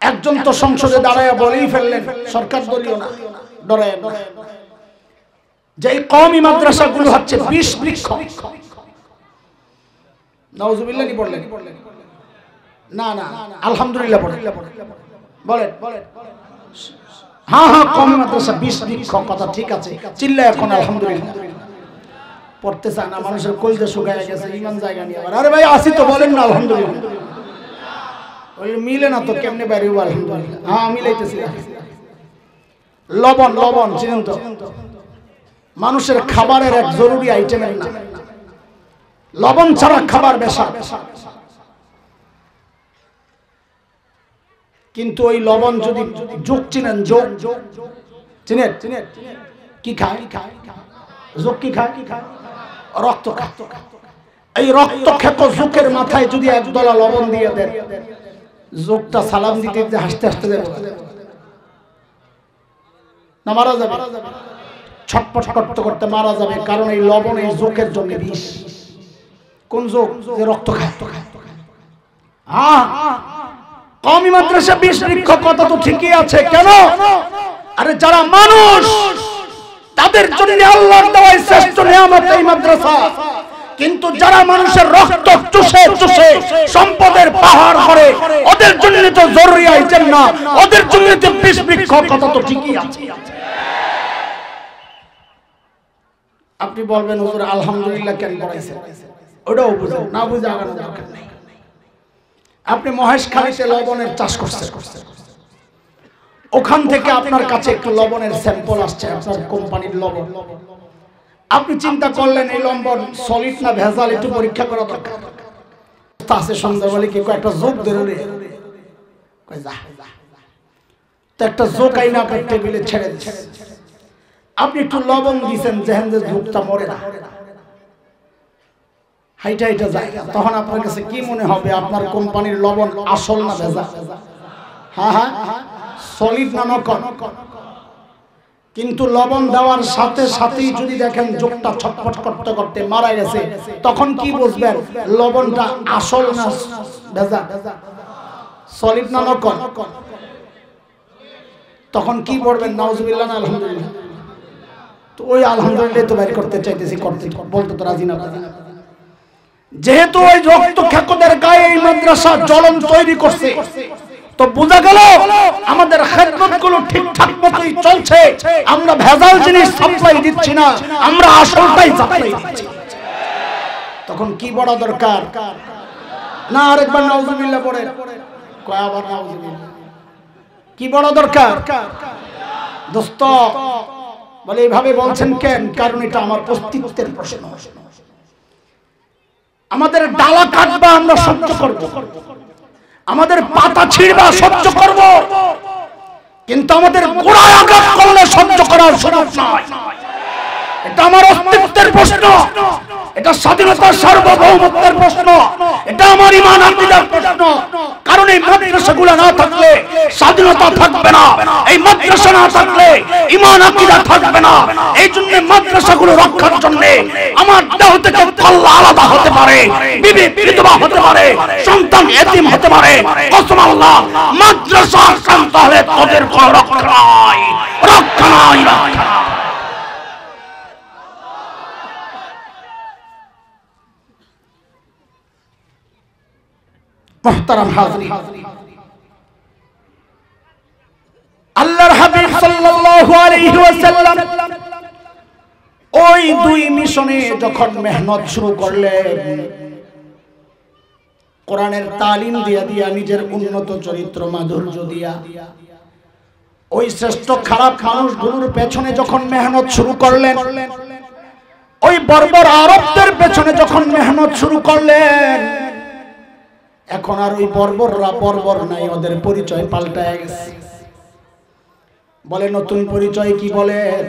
একজন তো সংসদে দাঁড়ায়া বলেই ফেললেন, সরকার দলীয় না, ডরায় যে এই কওমি মাদ্রাসাগুলো হচ্ছে বিষ বৃক্ষ। নাউজুবিল্লাহ কি বললেন? না না, আলহামদুলিল্লাহ বলেন। হ্যাঁ হ্যাঁ, কওমি মাদ্রাসা বিষ বৃক্ষ, কথা ঠিক আছে। চিল্লায় এখন আলহামদুলিল্লাহ পড়তে চায় না, মানুষের কলজা শুকায় গেছে, ইমান জায়গা নিয়ে আবার আরে ভাই আসি তো বলেন না আলহামদুলিল্লাহ। ওই মিলে না তো কেমনে বাইরে আলহামদুলিল্লাহ। হ্যাঁ মিলাইতেছি। লবণ লবণ চিনেন তো? মানুষের খাবারের এক জরুরি আইটেমের নাম। লবণ ছাড়া খাবার বেশা, কিন্তু ওই লবণ যদি যোগ চিনেন, যোগ চিনেন কি খায়? যোগ কি খায়? রক্ত খায়। এই রক্ত খেত যোগের মাথায় যদি একদলা লবণ দিয়ে দেন, যোগটা সালাম দিতে দিতে হাসতে হাসতে যাবে না মারা যাবে? ছটপট করতে করতে মারা যাবে, কারণ এই লবণ এই যোগের জন্য বিষ। কোন যোগ? যে রক্ত খায়। কওমি মাদ্রাসা 20 বৃক্ষ কথা তো ঠিকই আছে, কেন? আরে যারা মানুষ তাদের জন্য আল্লাহর দেওয়া শ্রেষ্ঠ নিয়ামত এই মাদ্রাসা, কিন্তু যারা মানুষের রক্ত চুষে চুষে সম্পদের পাহাড় করে, ওদের জন্য তো জরুরি আইটেম না, ওদের জন্য তো 20 বৃক্ষ কথা তো ঠিকই আছে। আপনি বলবেন হুজুর আলহামদুলিল্লাহ কেন পড়াইছেন, ওটাও বুঝেন না, বুঝে আগানোর দরকার নেই। আপনি মহেশখালীতে লবণের চাষ করছেন, ওখান থেকে আপনার কাছে একটু লবণের স্যাম্পল আসছে, আপনার কোম্পানির লবণ। আপনি চিন্তা করলেন এই লবণ সলিড না ভেজাল, একটু পরীক্ষা করা দরকার। আছে সন্ধ্যাবেলা কি একটা যোগ ধরে তো একটা যোগ আইনা আপনার টেবিলে ছেড়ে দিচ্ছে, আপনি একটু লবণ দিয়েছেন, যেহেন যে যোগটা মরে না, হাইটা হাইটা যায়, তখন আপনার কাছে কি মনে হবে আপনার কোম্পানির লবণ আসল না ভেজাল? হ্যাঁ হ্যাঁ, সলিড না নকল। কিন্তু লবণ দেওয়ার সাথে সাথেই যদি দেখেন যোগটা ছটফট করতে করতে মারা গেছে, তখন কি বুঝবেন লবণটা আসল না ভেজাল, সলিড না নকল? তখন কি পড়বেন? নাউজুবিল্লাহ না আলহামদুলিল্লাহ? তো ওই আলহামদুলিল্লাহ তো বের করতে চাইতেছি, করতে বলতে তো রাজি না। যেহেতু ওই রক্ত খেকোদের গায়ে এই মাদ্রাসা জ্বলন তৈরি করছে, তো বোঝা গেল আমাদের খেদমতগুলো ঠিকঠাক মতোই চলছে, আমরা ভেজাল জিনিস সাপ্লাই দিচ্ছি না, আমরা আসলটাই সাপ্লাই দিচ্ছি। তখন কি বড় দরকার না আরেকবার নাউজুবিল্লাহ পড়ে কয়বার নাউজুবিল্লাহ? কি বড় দরকার দোস্ত? বলে এইভাবে বলছেন কেন? কারণ এটা আমার অস্তিত্বের প্রশ্ন। আমাদের ডালা কাটবা আমরা সহ্য করব, আমাদের পাতা ছিঁড়বা সহ্য করব, কিন্তু আমাদের গোড়ায় আঘাত করলে সহ্য করার সুযোগ নাই। এটা আমার অস্তিত্বের প্রশ্ন, এটা স্বাধীনতার সার্বভৌমত্বের প্রশ্ন, এটা আমার ঈমান আকীদার প্রশ্ন। কারণ এই মাদ্রাসাগুলো না থাকলে স্বাধীনতা থাকবে না, এই মাদ্রাসা না থাকলে ঈমান আকীদা থাকবে না। এই জন্য মাদ্রাসাগুলো রক্ষার জন্য আমার দেহ থেকে কল্লা আলাদা হতে পারে, বিবি বিধবা হতে পারে, সন্তান এতিম হতে পারে, কসম আল্লাহ মাদ্রাসা আক্রান্ত হলে তোদের কোনো রক্ষা নাই, রক্ষা নাই, রক্ষা নাই। মুহতারাম হাজরিন, আল্লাহর হাবিব সাল্লাল্লাহু আলাইহি ওয়াসাল্লাম ওই দুই মিশনে যখন মেহনত শুরু করলেন, কোরআনের তালিম দিয়া দিয়া নিজের উন্নত চরিত্র মাধুর্য দিয়া ওই শ্রেষ্ঠ খারাপ মানুষগুলোর পেছনে যখন মেহনত শুরু করলেন, ওই বর্বর আরবদের পেছনে যখন মেহনত শুরু করলেন, এখন আর ওই বর্বররা বর্বর নাই, ওদের পরিচয় পাল্টায় গেছে। বলে নতুন পরিচয় কি বলেন?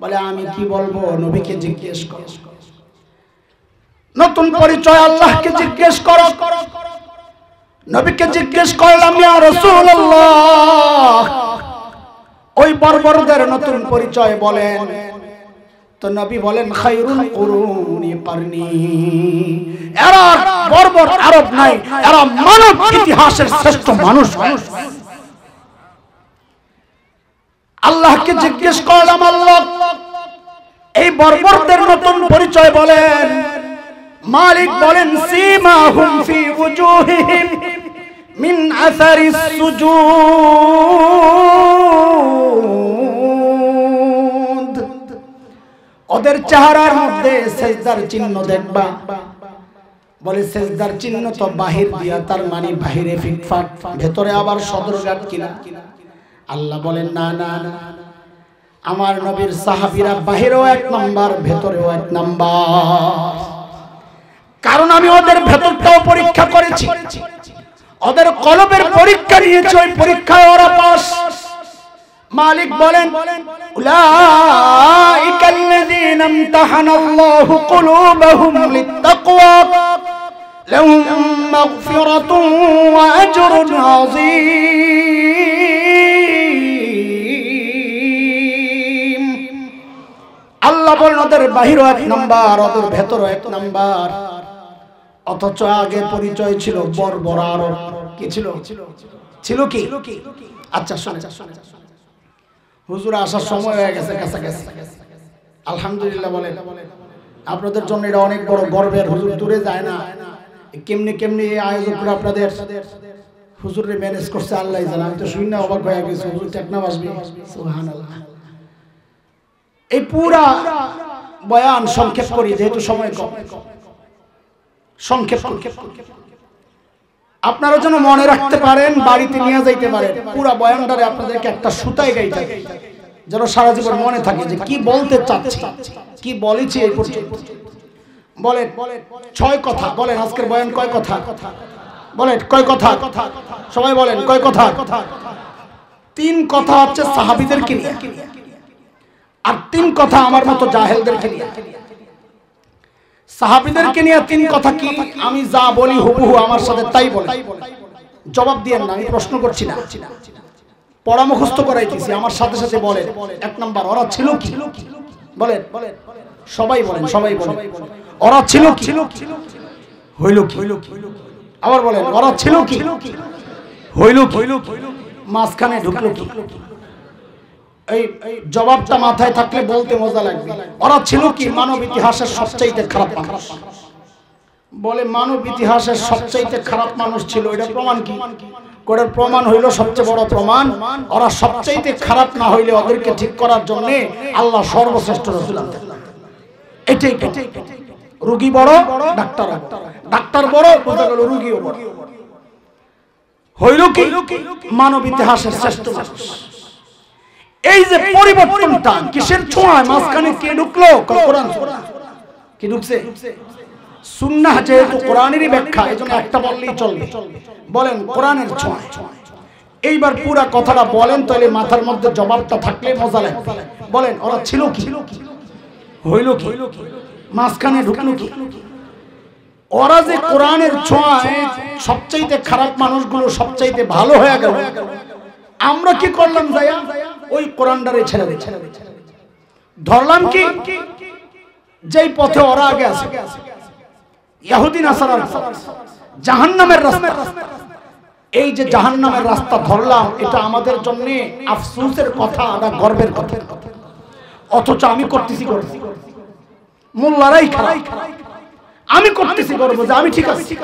বলে আমি কি বলবো, নবীকে জিজ্ঞেস করো। নতুন পরিচয় আল্লাহকে জিজ্ঞেস করো। নবীকে জিজ্ঞেস করলাম ইয়া রাসূলুল্লাহ, ওই বর্বরদের নতুন পরিচয় বলেন। তো নবী বলেন খায়রুল কুরুনি কারনি, এরা বর্বর আরব নাই, এরা মানব ইতিহাসের শ্রেষ্ঠ মানুষ। আল্লাহকে জিজ্ঞেস করলাম আল্লাহ এই বর্বরদের নতুন পরিচয় বলেন। মালিক বলেন সীমাহুম ফি ওজুহিহিম মিন আসারিস সুজুদ, ওদের চেহারার মধ্যে সেজদার চিহ্ন দেখবা। বলে সেজদার চিহ্ন তো বাহির দিয়া, তার মানে বাহিরে ফিটফাট, ভেতরে আবার সদরঘাট কিনা? আল্লাহ বলেন না না, আমার নবীর সাহাবীরা বাহিরেও এক নাম্বার, ভেতরেও এক নাম্বার। কারণ আমি ওদের ভেতরটাও পরীক্ষা করেছি, ওদের কলবের পরীক্ষা নিয়েছি, ওই পরীক্ষায় ওরা পাস। মালিক বলেন উলাইকাল্লাযীনা ইমতাহানাল্লাহু কুলুবাহুম লিত্তাকওয়া লাহুম মাগফিরাতুন ওয়া আজরুন আযীম। আল্লাহ বলেন ওদের বাহিরও এক নাম্বার, ওদের ভেতরও এক নাম্বার। অথচ আগে পরিচয় ছিল বর্বর আরব। কি ছিল? ছিল কি? আচ্ছা শুনে, হুজুর আসার সময় হয়ে গেছে কাছাকাছি। আলহামদুলিল্লাহ বলেন, আপনাদের জন্য এটা অনেক বড় গর্বের। হুজুর দূরে যায় না, কেমনি কেমনি এই আয়োজকরা আপনাদের হুজুরে ম্যানেজ করছে আল্লাহ জানে। আমি তো শুনি না, অবাক হয়ে গেছি। হুজুর টেকনাফ আসবে, সুবহানাল্লাহ। এই পুরা বয়ান সংক্ষেপ করি যেহেতু সময় কম, সংক্ষেপ আপনারা যেন মনে রাখতে পারেন, বাড়িতে নিয়ে যাইতে পারেন। পুরা বয়ানটারে আপনাদেরকে একটা সুতায় গাইতে যেন সারা জীবন মনে থাকে যে কি বলতে চাচ্ছি, কি বলেছি এই পর্যন্ত। বলেন 6 কথা। বলেন আজকের বয়ান কয় কথা? বলেন কয় কথা? সবাই বলেন কয় কথা? 3 কথা হচ্ছে সাহাবীদেরকে নিয়ে, আর 3 কথা আমার মতো জাহেলদেরকে নিয়ে। সাহাবীদেরকে নিয়ে 3 কথা কি? আমি যা বলি হুবহু আমার সাথে তাই বলে, জবাব দিয়েন না, আমি প্রশ্ন করছি না, পড়া মুখস্থ করাইতেছি, আমার সাথে সাথে বলেন। 1 নাম্বার, ওরা ছিল কি? বলেন সবাই বলেন, সবাই বলেন ওরা ছিল কি? হইল কি? আবার বলেন ওরা ছিল কি? হইল কি? মাঝখানে ঢুকলো কি? এই জবাবটা মাথায় থাকলে বলতে মজা লাগবে। ওরা ছিল কি? মানব ইতিহাসের সবচাইতে খারাপ মানুষ। বলে মানব ইতিহাসের সবচাইতে খারাপ মানুষ ছিল, এটা প্রমাণ কি? কোডের প্রমাণ হইল, সবচেয়ে বড় প্রমাণ ওরা সবচাইতে খারাপ না হইলে ওদেরকে ঠিক করার জন্য আল্লাহ সর্বশ্রেষ্ঠ রাসূল আনতেন। এটাই রোগী বড়, ডাক্তার ডাক্তার বড়, বোঝা গেল রোগীও বড়। হইল কি? মানব ইতিহাসের শ্রেষ্ঠ মানুষ। এই যে পরিবর্তনটা কিসের ছোঁয়ায়? মাঝখানে কে ঢুকলো? কোরআন। কি ঢুকছে? সুন্নাহ যেহেতু কোরআনেরই ব্যাখ্যা, এজন্য একটা বললেই চলবে। বলেন কোরআনের ছোঁয়ায়। এইবার পুরা কথাটা বলেন, তাহলে মাথার মধ্যে জবাবটা থাকলে মজা লাগবে। বলেন ওরা ছিল কি? হইল কি? মাঝখানে ঢুকলো কি? ওরা যে কোরআনের ছোঁয়ায় সবচাইতে খারাপ মানুষগুলো সবচাইতে ভালো হয়ে গেল, আমরা কি করলাম? যায়া ওই কোরআনটারে ছেড়ে দিই, ধরলাম কি যেই পথে ওরা আগে আছে, ইহুদি নাসারার জাহান্নামের রাস্তা। এই যে জাহান্নামের রাস্তা ধরলাম, এটা আমাদের জন্য আফসোসের কথা না গর্বের কথা? অথচ আমি করতেছি গর্ব, মোল্লারাই খারাপ, আমি করতেছি গর্ব যে আমি ঠিক আছি,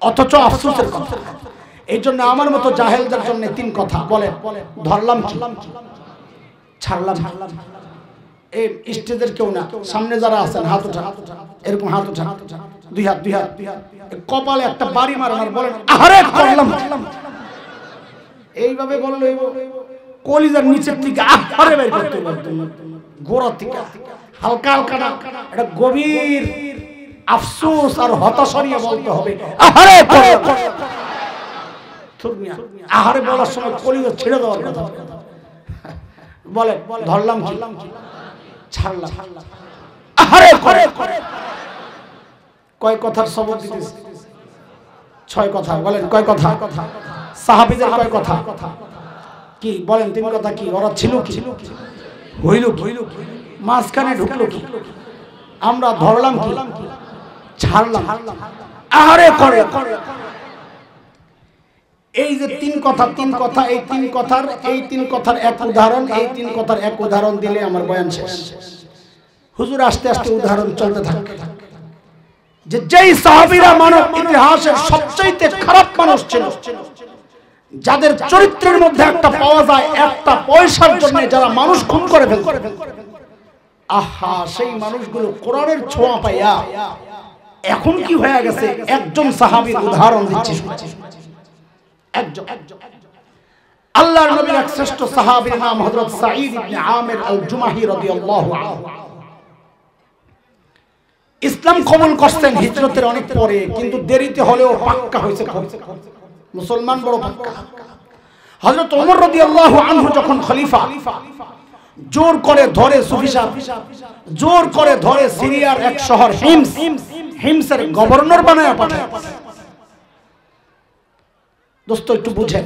অথচ আফসোসের কথা। এই জন্য আমার মতো জাহেলদের জন্য 3 কথা। বলেন ধরলাম কি? ছাড়লাম। এই স্টেজের কেউ না, সামনে যারা আছেন হাত উঠান, এরকম হাত উঠান, 2 হাত, 2 হাত, কপালে একটা বাড়ি মারার। বলেন আরে করলাম। এইভাবে বললো কলিজার নিচের থেকে আরে বের করতে পারতো, গোড়া থেকে হালকা হালকা না, এটা গভীর আফসোস আর হতাশা নিয়ে বলতে হবে আরে করলাম। আহারে বলার সময় কলিজা ছেড়ে দেওয়ার কথা। বলে ধরলাম কি? ছাড়লাম। আহারে করে কয় কথার সবক দিতেছে? 6 কথা। বলেন কয় কথা? সাহাবীদের কয় কথা? কি বলেন? 3 কথা কি? ওরা ছিল কি? হইল কি? মাঝখানে ঢুকলো কি? আমরা ধরলাম কি? ছাড়লাম। আহারে করে এই যে 3 কথা, 3 কথা, এই 3 কথার এক উদাহরণ, এই 3 কথার এক উদাহরণ দিলে আমার বয়ান শেষ। হুজুর আস্তে আস্তে উদাহরণ চলতে থাকে যে যেই সাহাবীরা মানব ইতিহাসের সবচাইতে খারাপ মানুষ ছিল, যাদের চরিত্রের মধ্যে একটা পাওয়া যায় একটা পয়সার জন্য যারা মানুষ খুন করে ফেলতো, আহা সেই মানুষগুলো কোরআনের ছোঁয়া পাইয়া এখন কি হয়ে গেছে? একজন সাহাবীর উদাহরণ দিচ্ছি। আল্লাহর নবীর এক শ্রেষ্ঠ সাহাবীর নাম হযরত সাঈদ ইবনে আমির আল-জুমাহি রাদিয়াল্লাহু আনহু। ইসলাম কবুল করতেন হিজরতের অনেক পরে, কিন্তু দেরিতে হলেও পাক্কা হয়েছে, মুসলমান বড় পাক্কা। হযরত ওমর রাদিয়াল্লাহু আনহু যখন খলিফা, জোর করে ধরে সুফি সাহেব জোর করে ধরে সিরিয়ার এক শহর হিমসের গভর্নর বানায় পাঠায়। দোস্ত একটু বুঝেন,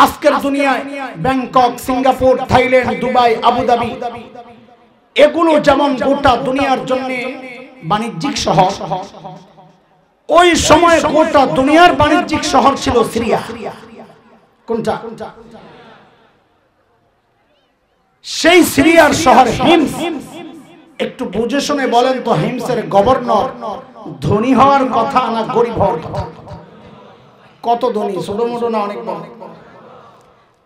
আজকের দুনিয়ায় Bangkok, Singapore, Thailand, Dubai, Abu Dhabi এগুলো যেমন গোটা দুনিয়ার জন্য বাণিজ্যিক শহর, ওই সময় গোটা দুনিয়ার বাণিজ্যিক শহর ছিল সিরিয়া। কোনটা? সেই সিরিয়ার শহর হিমস। একটু বুঝে শুনে বলেন তো, হিমসের গভর্নর ধনী হওয়ার কথা না গরিব হওয়ার কথা? কত ধনী, ছোট মোটো না অনেক বড়?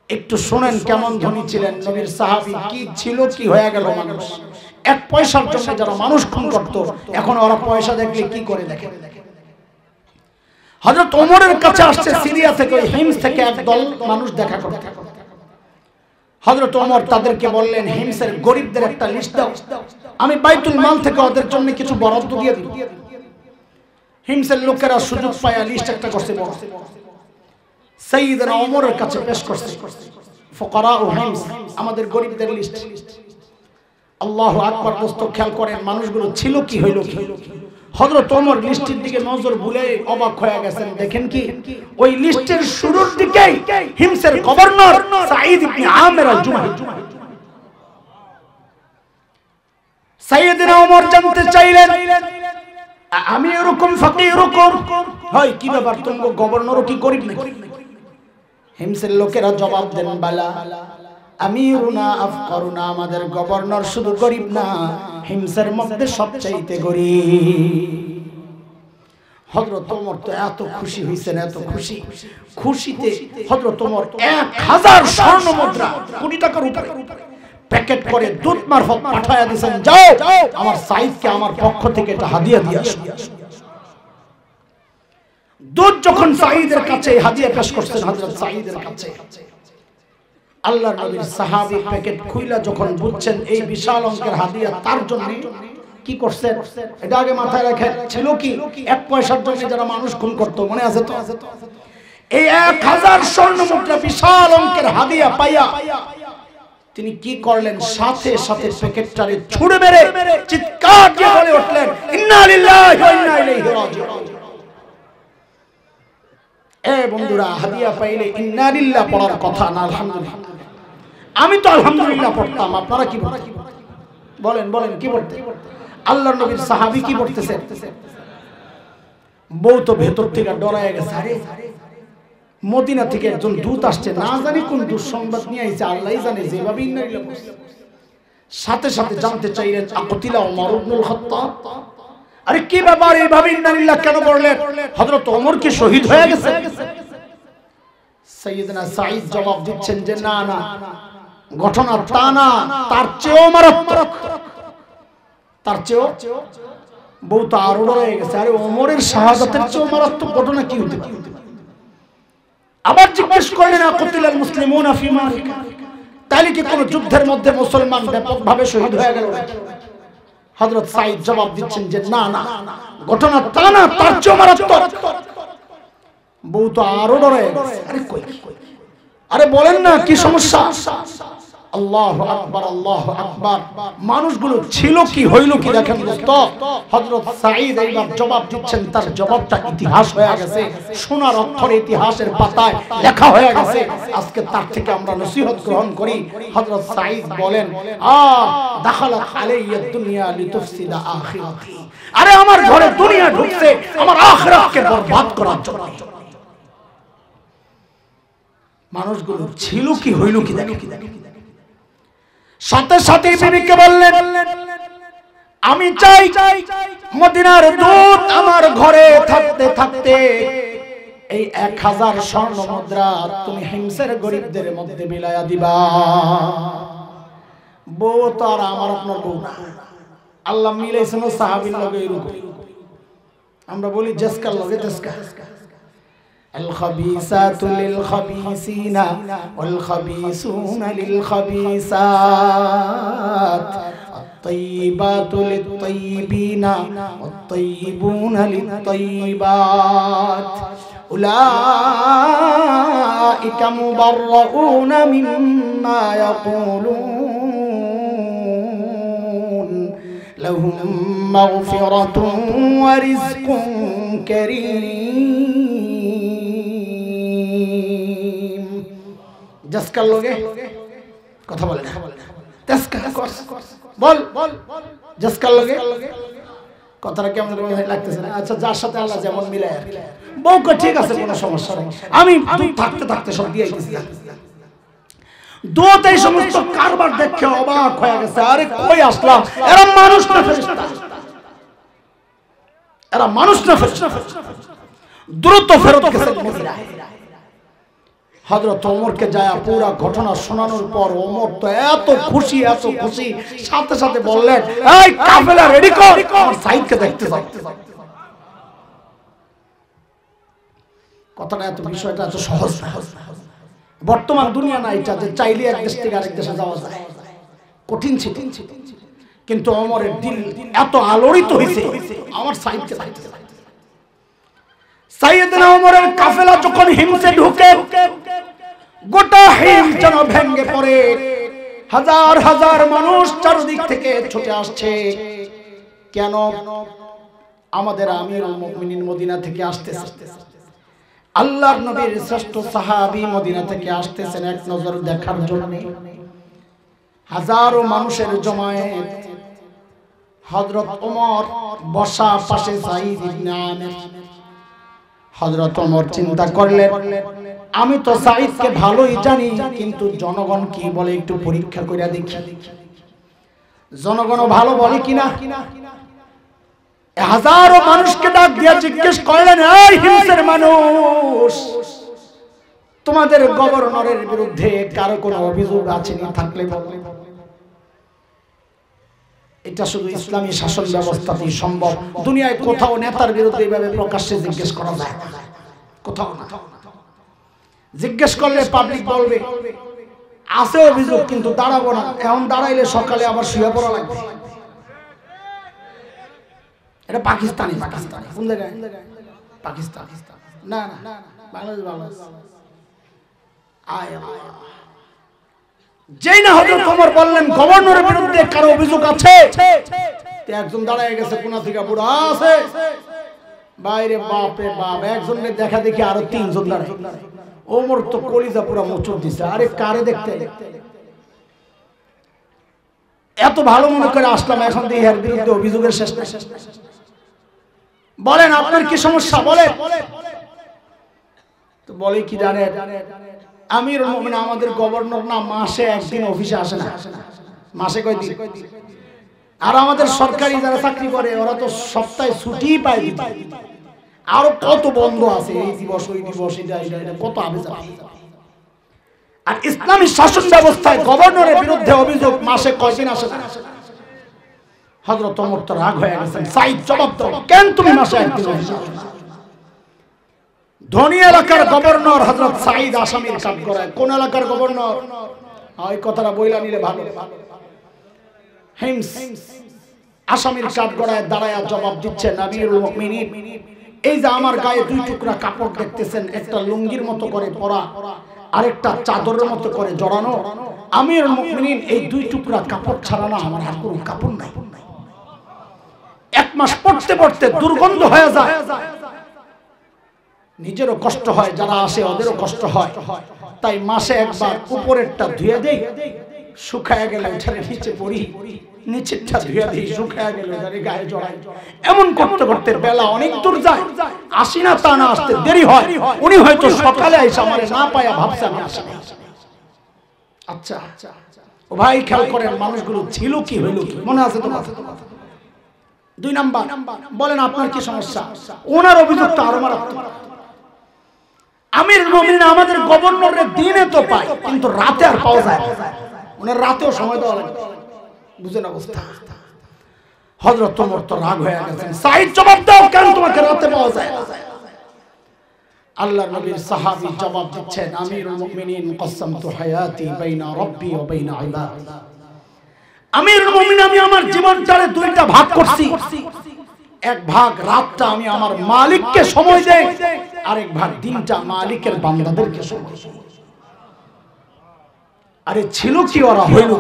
একটু শুনেন কেমন ধনী ছিলেন নবীর সাহাবী, কি ছিল, কি হয়ে গেল মানুষ। এক পয়সার জন্য যারা মানুষ খুন করত, এখন ওরা পয়সা দেখলে কি করে দেখে। হযরত ওমরের কাছে আসছে সিরিয়া থেকে, হিমস থেকে একদল মানুষ দেখা করতে। হযরত ওমর তাদেরকে বললেন, হিমসের গরিবদের একটা লিস্ট দাও, আমি বাইতুল মাল থেকে ওদের জন্য কিছু বরাদ্দ দিয়ে দিব। হিমসের লোকেরা সুযোগ পায় লিস্ট একটা করছে, সাইয়েদনা ওমরের কাছে পেশ করছে, ফুকারা ও হিমস, আমাদের গরিবদের লিস্ট। আল্লাহু আকবার। দোস্ত খেয়াল করেন মানুষগুলো ছিল কি, হইল কি। হযরত ওমর লিস্টের দিকে নজর বুলে অবাক হয়ে গেছেন। দেখেন কি, ওই লিস্টের শুরুর দিকেই হিমসের গভর্নর সাঈদ ইবনে আমির আল-জুমাহি। সাইয়েদনা ওমর জানতে চাইলেন, আমি এরকম ফকির, এরকম হয় কি ব্যাপার, তুমি গভর্নরও কি গরিব নাকি? হিমসের লোকেরা জবাব দেন, বালা আমিরুনা আফকারুনা, আমাদের গভর্নর শুধু গরিব না, হিমসের মধ্যে সবচাইতে গরিব। হযরত ওমর তো এত খুশি হইছেন, এত খুশি, খুশিতে হযরত ওমর 1000 স্বর্ণ মুদ্রা, কোটি টাকার উপরে প্যাকেট করে দূত মারফত পাঠায়া দিয়েছেন, যাও আমার সাঈদকে আমার পক্ষ থেকে এটা হাদিয়া দিয়ে আসো। দূত যখন সাঈদের কাছে হাদিয়া পেশ করছেন, হযরত সাঈদের কাছে আল্লাহর নবীর সাহাবী প্যাকেট খুইলা যখন বুঝছেন এই বিশাল অঙ্কের হাদিয়া তার জন্য, কি করছেন এটা আগে মাথায় রাখেন। ছিল কি, এক পয়সার জন্য যারা মানুষ খুন করত, মনে আছে তো? এই 1000 স্বর্ণ মুদ্রা বিশাল অঙ্কের হাদিয়া পাইয়া তিনি কি করলেন, সাথে সাথে প্যাকেটটারে ছুঁড়ে মেরে চিৎকার দিয়ে বলে উঠলেন, ইন্না লিল্লাহি ওয়া ইন্না ইলাইহি রাজিউন। এ বন্ধুরা, হাদিয়া পাইলে ইন্না লিল্লাহ পড়ার কথা না আলহামদুলিল্লাহ? আমি তো আলহামদুলিল্লাহ পড়তাম, আপনারা কি বলেন? বলেন কি পড়তে? আল্লাহর নবীর সাহাবী কি পড়তেছেন? বউ তো ভেতর থেকে ডরায় গেছে, আরে মদিনা থেকে একজন দূত আসছে, না জানি কোন দুঃসংবাদ নিয়ে আইছে, আল্লাহই জানে। যেভাবে ইন্না লিল্লাহ পড়ছে, সাথে সাথে জানতে চাইলেন, আকুতিলা ওমর ইবনুল খাত্তাব, আরে কি ব্যাপার, এইভাবে ইন্না লিল্লাহ কেন পড়লেন? হযরত ওমর কি শহীদ হয়ে গেছে? সাইয়েদনা সাঈদ জবাব দিচ্ছেন যে না না, ঘটনা তা না, তার চেয়েও মারাত্মক, তার চেয়েও। বউ তো আরো ডরে গেছে, আরে ওমরের শাহাদাতের চেয়েও মারাত্মক ঘটনা কি হতে পারে? আবার জিজ্ঞেস করলেন, আকুতিলাল মুসলিমুনা ফি মারিকা, তাহলে কি কোন যুদ্ধের মধ্যে মুসলমান ব্যাপকভাবে শহীদ হয়ে গেল? হযরত সাঈদ জবাব দিচ্ছেন যে না না, ঘটনা তা না, তার চেয়েও মারাত্মক। বউ তো আরো ডরে গেছে, আরে কই, আরে বলেন না কি সমস্যা? আল্লাহু আকবার, আল্লাহু আকবার। মানুষগুলো ছিল কি, হইল কি দেখেন দোস্ত। হযরত সাঈদ এইবার জবাব দিচ্ছেন, তার জবাবটা ইতিহাস হয়ে গেছে, সোনার অক্ষরে ইতিহাসের পাতায় লেখা হয়ে গেছে। আজকে তার থেকে আমরা নসিহত গ্রহণ করি। হযরত সাঈদ বলেন, দাখালাত আলাইয়া দুনিয়া লিতুফসিদা আখিরাতি, আরে আমার ঘরে দুনিয়া ঢুকছে আমার আখিরাতকে বরবাদ করার জন্য। মানুষগুলো ছিল কি, হইল কি দেখেন। সাথে সাথে বিবিকে বললেন, আমি চাই মদিনার দূত আমার ঘরে থাকতে থাকতে এই 1000 স্বর্ণ মুদ্রা তুমি হিমসের গরিবদের মধ্যে বিলায়া দিবা। বউ তো আর আমার আপনার বউ না, আল্লাহ মিলাইছেন সাহাবীর লগে এরকম। আমরা বলি জেসকার লগে জেসকা, الخبيثات للخبيثين والخبيثون للخبيثات الطيبات للطيبين والطيبون للطيبات أولئك مبرؤون مما يقولون لهم مغفرة ورزق كريم جسكال لوگے কথা বলে না জসকাল বল জসকাল লগে কথাটা কেমন লাগতেছে না আচ্ছা যার সাথে আল্লাহ যেমন মিলায় আর বউকে ঠিক আছে কোনো সমস্যা নেই আমি থাকতে থাকতে সব দিয়ে দিয়েছি দুটো এই সমস্ত কারবার দেখে অবাক হয়ে গেছে আরে কই আসলাম এরা মানুষ না ফেরেশতা এরা মানুষ না ফেরেশতা দ্রুত ফেরত গেছে মদিনা হযরত ওমরকে যায় পুরো ঘটনা শোনানোর পর ওমর তো এত খুশি সাথে সাথে বললেন এই কাফেলা রেডি কর আমার সাইদকে দেখতে যাও কথাটা এত বিষয়টা এত সহজ না বর্তমান দুনিয়া না এটা যে চাইলে এক দেশ থেকে আরেক দেশে যাওয়া যায় কঠিন ছিল কিন্তু ওমরের দিল এত আলোড়িত হইছে আমার সাইদকে দেখতে সাইয়েদনা ওমরের কাফেলা যখন হিমসে ঢুকে গোটা হিম যেন ভেঙে পড়ে হাজার হাজার মানুষ চারদিক থেকে ছুটে আসছে কেন আমাদের আমিরুল মুমিনিন মদিনা থেকে আসতেছে আল্লাহর নবীর শ্রেষ্ঠ সাহাবী মদিনা থেকে আসতেছেন এক নজর দেখার জন্য হাজারো মানুষের জমায়েত হযরত ওমর বসা পাশে সাঈদ ইবনে আমির হযরত ওমর চিন্তা করলেন আমি তো সাঈদকে ভালোই জানি কিন্তু জনগণ কি বলে একটু পরীক্ষা কইরা দেখি জনগণ ভালো বলে কিনা হাজারো মানুষকে ডাক দিয়ে জিজ্ঞেস করলেন এই হিমসের মানুষ তোমাদের গভর্নরের বিরুদ্ধে কারো কোনো অভিযোগ আছে না থাকলে বলো এটা শুধু ইসলামী শাসন ব্যবস্থাতেই সম্ভব দুনিয়ায় কোথাও নেতার বিরুদ্ধে এইভাবে প্রকাশ্যে জিজ্ঞেস করা যায় না কোথাও না জিজ্ঞেস করলে পাবলিক বলবে আছে অভিযোগ কিন্তু দাঁড়াবো না এখন দাঁড়াইলে সকালে আবার শুয়ে পড়া লাগবে এটা পাকিস্তানি কোন জায়গায় পাকিস্তান না না বাংলাদেশ যেই না হযরত ওমর বললেন গভর্নরের বিরুদ্ধে কারো অভিযোগ আছে একজন দাঁড়ায় গেছে কোনা থেকে বুড়া আছে বাইরে বাপ রে বাপ একজনকে দেখা দেখি আরো তিনজন দাঁড়ায় ওমর তো কলিজা পুরো মোচড় দিছে আরে কারে দেখতে এত ভালো মনে করে আসলাম এখন দিয়ে এর বিরুদ্ধে অভিযোগের শেষ নাই বলেন আপনার কি সমস্যা বলে তো বলে কি জানেন আমিরুল মুমিনিন আমাদের গভর্নর না মাসে একদিন অফিসে আসে না মাসে কয়দিন আর আমাদের সরকারি যারা চাকরি করে ওরা তো সপ্তাহে ছুটি পায় আর কত বন্ধ আছে এই দিবস ওই দিবস এটা কত আবেদন আর ইসলামী শাসন ব্যবস্থায় গভর্নরের বিরুদ্ধে অভিযোগ মাসে কয়দিন আসে না হযরত ওমর তো রাগ হয়ে গেছেন সাঈদ জবাব দাও কেন তুমি মাসে একদিন অফিসে আসো না ধনী এলাকার গভর্নর হযরত সাঈদ আসামির কাজ করে কোন এলাকার গভর্নর ওই কথাটা বইলা নিলে ভালো হিমস আসামির কাজ গড়ায় দাঁড়ায়া জবাব দিচ্ছেন আমিরুল মুমিনিন এই যে আমার গায়ে দুই টুকরা কাপড় দেখতেছেন একটা লুঙ্গির মতো করে পরা আরেকটা চাদরের মতো করে জড়ানো আমিরুল মুমিনিন এই দুই টুকরা কাপড় ছাড়া না আমার আর কোনো কাপড় নাই এক মাস পড়তে পড়তে দুর্গন্ধ হয়ে যায় নিজেরও কষ্ট হয় যারা আসে ওদেরও কষ্ট হয় তাই মাসে একবার উপরেরটা ধুয়ে দেই শুকায় গেলে ওঠারে নিচে পড়ি নিচেরটা ধুয়ে দেই শুকায় গেলে ওটারে গায়ে জড়াই এমন করতে করতে বেলা অনেক দূর যায় আসি না তা না আসতে দেরি হয় উনি হয়তো সকালে এসে আমারে না পায়া ভাবছে আমি আসি আচ্ছা ও ভাই খেয়াল করেন মানুষগুলো ছিল কি হইল কি মনে আছে তো কথা দুই নাম্বার বলেন আপনার কি সমস্যা ওনার অভিযোগটা আরো মারাত্মক আমিরুল মুমিনিন আমাদের গভর্নরের দিনে তো পায় কিন্তু রাতে আর পাওয়া যায় না ওনার রাতেও সময় দেওয়া লাগে বুঝেন অবস্থা হযরত ওমর তো রাগ হয়ে গেছেন সাঈদ জবাব দাও কেন তোমাকে রাতে পাওয়া যায় আল্লাহর নবীর সাহাবী জবাব দিচ্ছেন, আমিরুল মুমিনিন কসসামতু হায়াতি বাইনা রাব্বি ওয়া বাইনা ইবাদি। আমিরুল মুমিনিন, আমি আমার জীবনটারে দুইটা ভাগ করছি। এক ভাগ রাতটা আমি আমার মালিককে সময় দেই, আরেক ভাগ দিনটা মালিকের বান্দাদেরকে সময় দেই। আরে ছিল কি ওরা হইল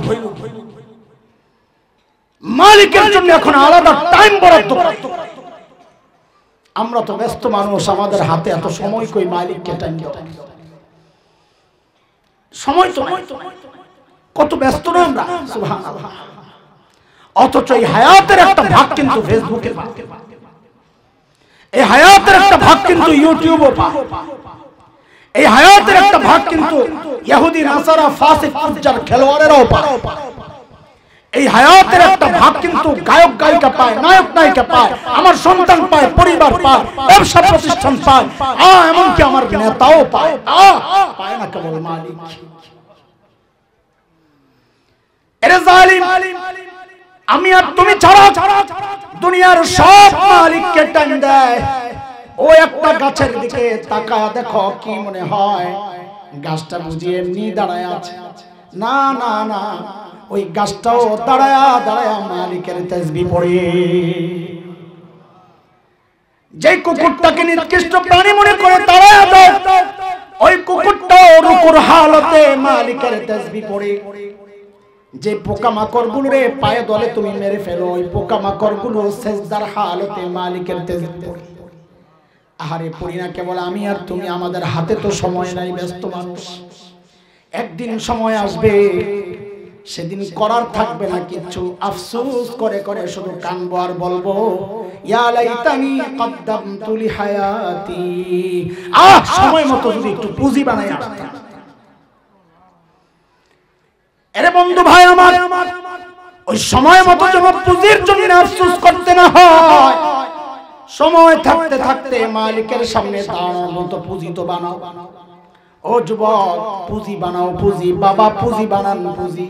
মালিকের জন্য এখন আলাদা টাইম বরাদ্দ করে। আমরা তো ব্যস্ত মানুষ, আমাদের হাতে এত সময় কই মালিককে টাইম দাও। সময় তো কত ব্যস্ত না আমরা, সুবহানাল্লাহ। অথচ এই হায়াতের একটা ভাগ কিন্তু ফেসবুকে পায়, এই হায়াতের একটা ভাগ কিন্তু ইউটিউবে পায়, এই হায়াতের একটা ভাগ কিন্তু ইহুদি নাসারা ফাসিক ফুজ্জার খেলোয়াড়েরাও পায়। এই হায়াতের একটা ভাগ কিন্তু গায়ক গায়িকা পায়, নায়ক নায়িকা পায়, আমার সন্তান পায়, পরিবার পায়, ব্যবসা প্রতিষ্ঠান পায়, এমনকি আমার নেতাও পায়। পায় না কেবল মালিক। এরে জালিম, আমি আর তুমি ছাড়া দুনিয়ার সব মালিককে টাইম দেয়। ও একটা গাছের দিকে তাকায় দেখো, কি মনে হয় গাছটা বুঝি এমনি দাঁড়ায় আছে? না না না, ওই গাছটাও দাঁড়ায়া দাঁড়ায়া মালিকের তাসবিহ পড়ে। যে কুকুরটাকে নিকৃষ্ট প্রাণী মনে করে দাঁড়ায়া দাও, ওই কুকুরটাও রুকুর হালতে মালিকের তাসবিহ পড়ে। যে পোকামাকড় গুলোরে পায়ে দলে তুমি মেরে ফেলো, ওই পোকামাকড় গুলো সেজদার হালতে মালিকের তাসবিহ পড়ে। আহারে পড়ি না কেবল আমি আর তুমি, আমাদের হাতে তো সময় নাই, ব্যস্ত মানুষ। একদিন সময় আসবে, সেদিন করার থাকবে না কিচ্ছু, আফসোস করে করে শুধু কানবো আর বলবো, ইয়া লাইতানি কদ্দামতু লিহায়াতি। সময় মতো যদি একটু পুঁজি বানাই আসতাম। আরে বন্ধু ভাই আমার, ওই সময় মতো যেন পুঁজির জন্য আফসোস করতে না হয়। সময় থাকতে থাকতে মালিকের সামনে দাঁড়ানোর মতো পুঁজি তো বানাও। ও যুবক, পুঁজি বানাও, পুঁজি। বাবা পুঁজি বানান, পুঁজি।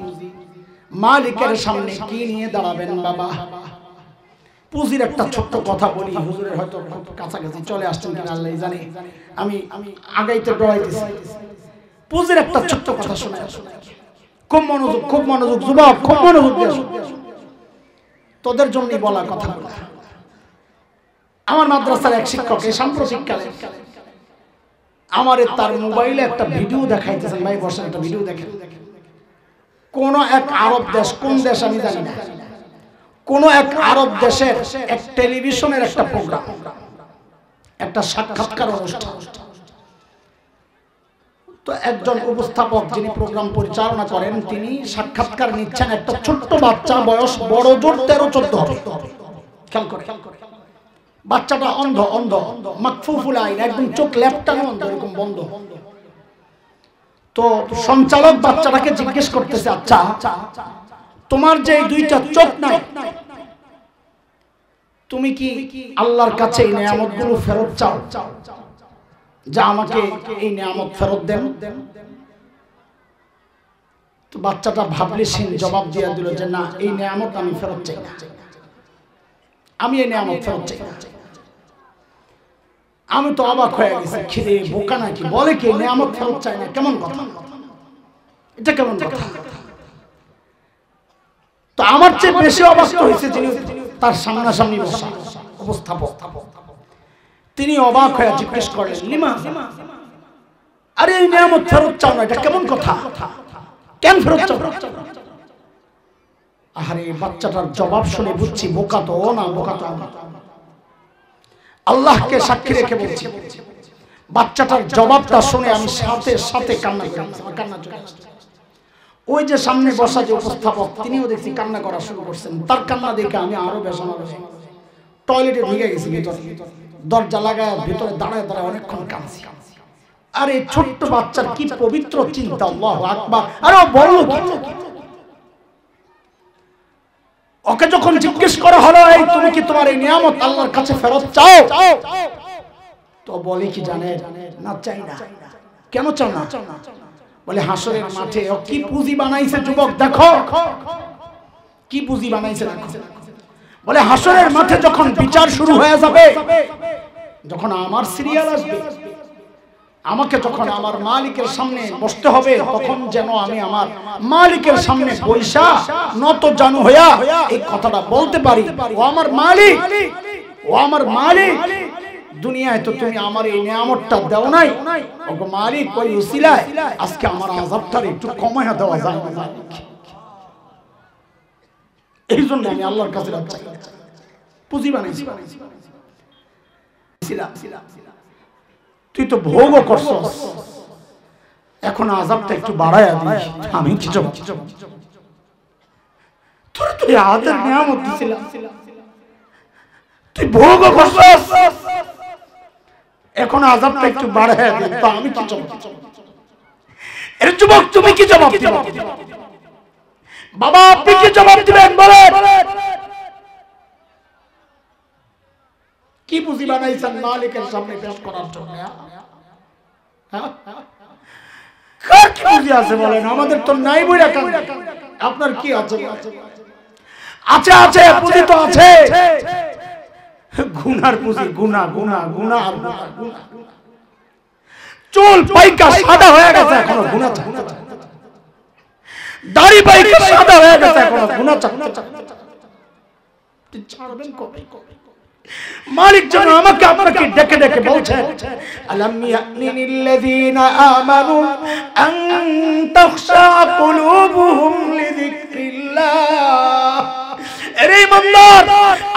মালিকের সামনে কি নিয়ে দাঁড়াবেন বাবা? পুঁজির একটা ছোট্ট কথা বলি, হুজুরের হয়তো কাছাকাছি চলে আসছেন কিনা আল্লাহ জানে, আমি আগাইতে ডরাইতেছি। পুঁজির একটা ছোট্ট কথা শোনা, খুব মনোযোগ, খুব মনোযোগ যুবক, খুব মনোযোগ দিয়ে শোন। তোদের জন্যই বলা কথা। আমার মাদ্রাসার এক শিক্ষক এই সাম্প্রতিককালে আমারে তার মোবাইলে একটা ভিডিও দেখাইতেছেন। ভাই বসেন, একটা ভিডিও দেখেন। কোন এক আরব দেশ, কোন দেশ আমি জানি না, কোন এক আরব দেশের এক টেলিভিশনের একটা প্রোগ্রাম, একটা সাক্ষাৎকার অনুষ্ঠান। তো একজন উপস্থাপক যিনি প্রোগ্রাম পরিচালনা করেন, তিনি সাক্ষাৎকার নিচ্ছেন একটা ছোট্ট বাচ্চা, বয়স বড় জোর 13-14 হবে। খেয়াল করে, বাচ্চাটা অন্ধ, অন্ধ মাকফুফুল আইন, একদম চোখ লেফটানো অন্ধ, এরকম বন্ধ। তো সঞ্চালক বাচ্চাটাকে জিজ্ঞেস করতেছে, আচ্ছা তোমার যে দুইটা চোখ নাই, তুমি কি আল্লাহর কাছে এই নিয়ামতগুলো ফেরত চাও, যা আমাকে এই নিয়ামত ফেরত দেন? তো বাচ্চাটা ভাবলেশীন জবাব দিয়ে দিল যে না, এই নিয়ামত আমি ফেরত চাই না, আমি এই নিয়ামত ফেরত চাই না। আমি তো অবাক হয়ে গেছি, খিদে বোকা নাকি, বলে কি নিয়ামত ফেরত চাই না? কেমন কথা, এটা কেমন কথা? তো আমার চেয়ে বেশি অবাক হয়েছে যিনি তার সামনাসামনি বসা উপস্থাপক। তিনি অবাক হয়ে জিজ্ঞেস করলেন, লিমা, আরে এই নিয়ামত ফেরত চাও না, এটা কেমন কথা? কেন ফেরত চাও? আরে বাচ্চাটার জবাব শুনে বুঝছি বোকা তো না, বোকা তো না। আল্লাহকে সাক্ষী রেখে বলছি, বাচ্চাটার জবাবটা শুনে আমি সাথে সাথে কান্না করেছি, কান্না চলে আসছে। ওই যে সামনে বসা যে উপস্থাপক, তিনিও দেখছি কান্না করা শুরু করছেন। তার কান্না দেখে আমি আরো বেসানো, টয়লেটে ঢুকে গেছি ভিতরে, দরজা লাগায় ভিতরে দাঁড়ায় দাঁড়ায় অনেকক্ষণ কাঁদছি। আরে ছোট্ট বাচ্চার কি পবিত্র চিন্তা, আল্লাহু আকবার। আরে বলল কি, ওকে যখন জিজ্ঞেস করা হলো, এই তুমি কি তোমার এই নিয়ামত আল্লাহর কাছে ফেরত চাও? তো বলে কি জানে, না চাই না। কেন চাও না? বলে হাসরের মাঠে ও কি পুঁজি বানাইছে যুবক, দেখো কি পুঁজি বানাইছে দেখো। বলে হাসরের মাঠে যখন বিচার শুরু হয়ে যাবে, যখন আমার সিরিয়াল আসবে, আমাকে যখন আমার মালিকের সামনে বসতে হবে তখন যেন আমি আমার মালিকের সামনে বৈশা নত জানু হইয়া এই কথাটা বলতে পারি, ও আমার মালিক, ও আমার মালিক, দুনিয়ায় তো তুমি আমার এই নিয়ামতটা দাও নাই, ওগো মালিক ওই উসিলায় আজকে আমার আযাবটা একটু কমায়া দেওয়া যায় না। এই জন্য আমি আল্লাহর কাছে চাই, পুঁজি বানাইছি। তুই তো ভোগও করছস, এখন আযাবটা একটু বাড়ায়া দিস, আমি কি যাব? তোর তুই আদের নিয়ামত দিছিলাম, তুই ভোগও করছস, এখন আযাবটা একটু বাড়ায়া দিস, তো আমি কি যাব? এর যুবক তুমি কি জবাব দিবা? বাবা আপনি কি জবাব দিবেন বলেন? কি পুঁজি বানাইছেন মালিকের সামনে পেশ করার জন্য? কার কি পুঁজি আছে বলেন? আমাদের তো নাই বইরা কান, আপনার কি আছে? আছে আছে পুঁজি তো আছে, গুনার পুঁজি, গুনাহ গুনাহ গুনাহ আর গুনাহ। চুল পাইকা সাদা হয়ে গেছে এখনো গুনাহ চাচ্ছে, দাড়ি পাইকা সাদা হয়ে গেছে এখনো গুনাহ চাচ্ছে। তুই ছাড়বেন কবে? মালিক যেন আমাকে আপনাকে ডেকে ডেকে বলছেন, আলাম ইয়ানিল্লাযীনা আমানু আন তাখশা কুলুবুহুম লিযিকরিল্লাহ। আরে ইমানদার,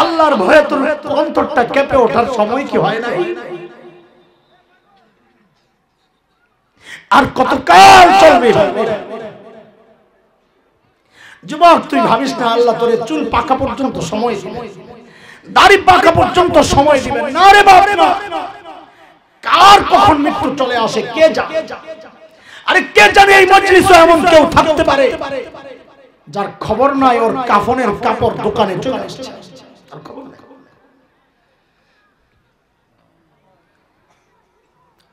আল্লাহর ভয়ে তোর অন্তরটা কেঁপে ওঠার সময় কি হয় নাই? আর কতকাল চলবে? যুবক তুই ভাবিস না আল্লাহ তোরে চুল পাকা পর্যন্ত সময় দিবে, দাড়ি পাকা পর্যন্ত সময় দিবে না রে বাপ না। কার কখন মৃত্যু চলে আসে কে জানে? আরে কে জানে এই মজলিসে এমন কেউ থাকতে পারে যার খবর নাই ওর কাফনের কাপড় দোকানে চলে আসছে, তার খবর নাই।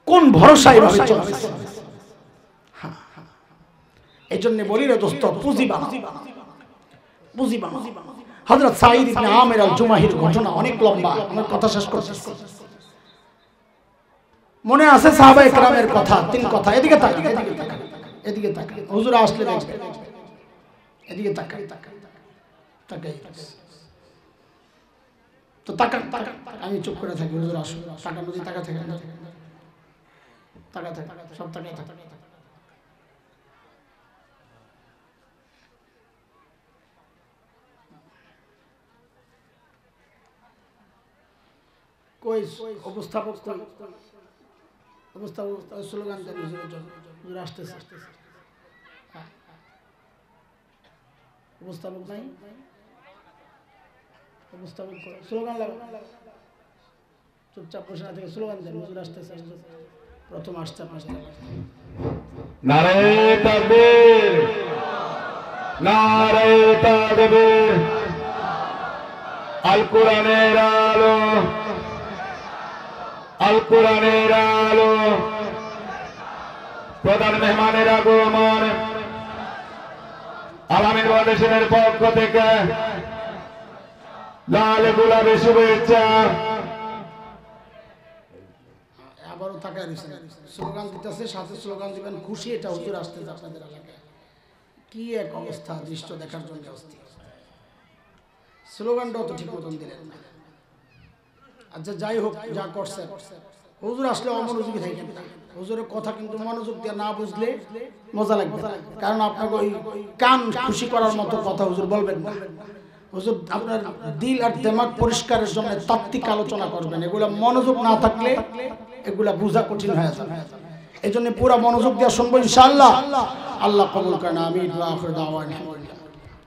কোন ভরসায় ভাবে চলছে? এই জন্য বলি রে দোস্ত, পুঁজি বানাও, পুঁজি বানাও। হযরত সাঈদ ইবনে আমির আল জুমাহির ঘটনা অনেক লম্বা, আমার কথা শেষ করছি। মনে আছে সাহাবায়ে কেরামের কথা, তিন কথা। এদিকে তাকান, এদিকে তাকান, এদিকে তাকান, হুজুর আসলে দেখবেন, এদিকে তাকান, তাকাই তো তাকান, তাকান, আমি চুপ করে থাকি, হুজুর আসলে তাকান, যদি তাকা থাকে, তাকা থাকে, সব তাকাই থাকে। কই অবস্থাপক, অবস্থাপক স্লোগান দেন হুজুরের জন্য, হুজুর আসতেছে। অবস্থাপক নাই, অবস্থাপক স্লোগান লাগা, চুপচাপ বসে না থেকে স্লোগান দেন, হুজুর আসতেছে। প্রথম আসছে আপনার নারে তাকবীর, নারে তাকবীর, আল কোরআনের আলো, আল কোরআনের আলো। প্রধান মেহমানের আগমন, আলামিন ফাউন্ডেশনের পক্ষ থেকে লাল গোলাপি শুভেচ্ছা। আবারও তাকায় রয়েছেন, স্লোগান দিতেছে, সাথে স্লোগান দিবেন খুশি, এটা হুজুর আসতেছে আপনাদের এলাকায়। কি এক অবস্থা, দৃশ্য দেখার জন্য অস্থির। স্লোগানটাও তো ঠিক মতন দিলেন না। আচ্ছা যাই হোক, যা করছে, হুজুর আসলে অমনোযোগী থাকেন না। হুজুরের কথা কিন্তু মনোযোগ দিয়ে না বুঝলে মজা লাগবে, কারণ আপনাকে ওই কান খুশি করার মতো কথা হুজুর বলবেন না। হুজুর আপনার দিল আর দিমাগ পরিষ্কারের জন্য তাত্ত্বিক আলোচনা করবেন। এগুলা মনোযোগ না থাকলে এগুলা বোঝা কঠিন হয়ে যাবে। এই জন্য পুরো মনোযোগ দিয়ে শুনবো ইনশাআল্লাহ। আল্লাহ কবুল করেন, আমিন। ওয়া আখিরু দাওয়ানা।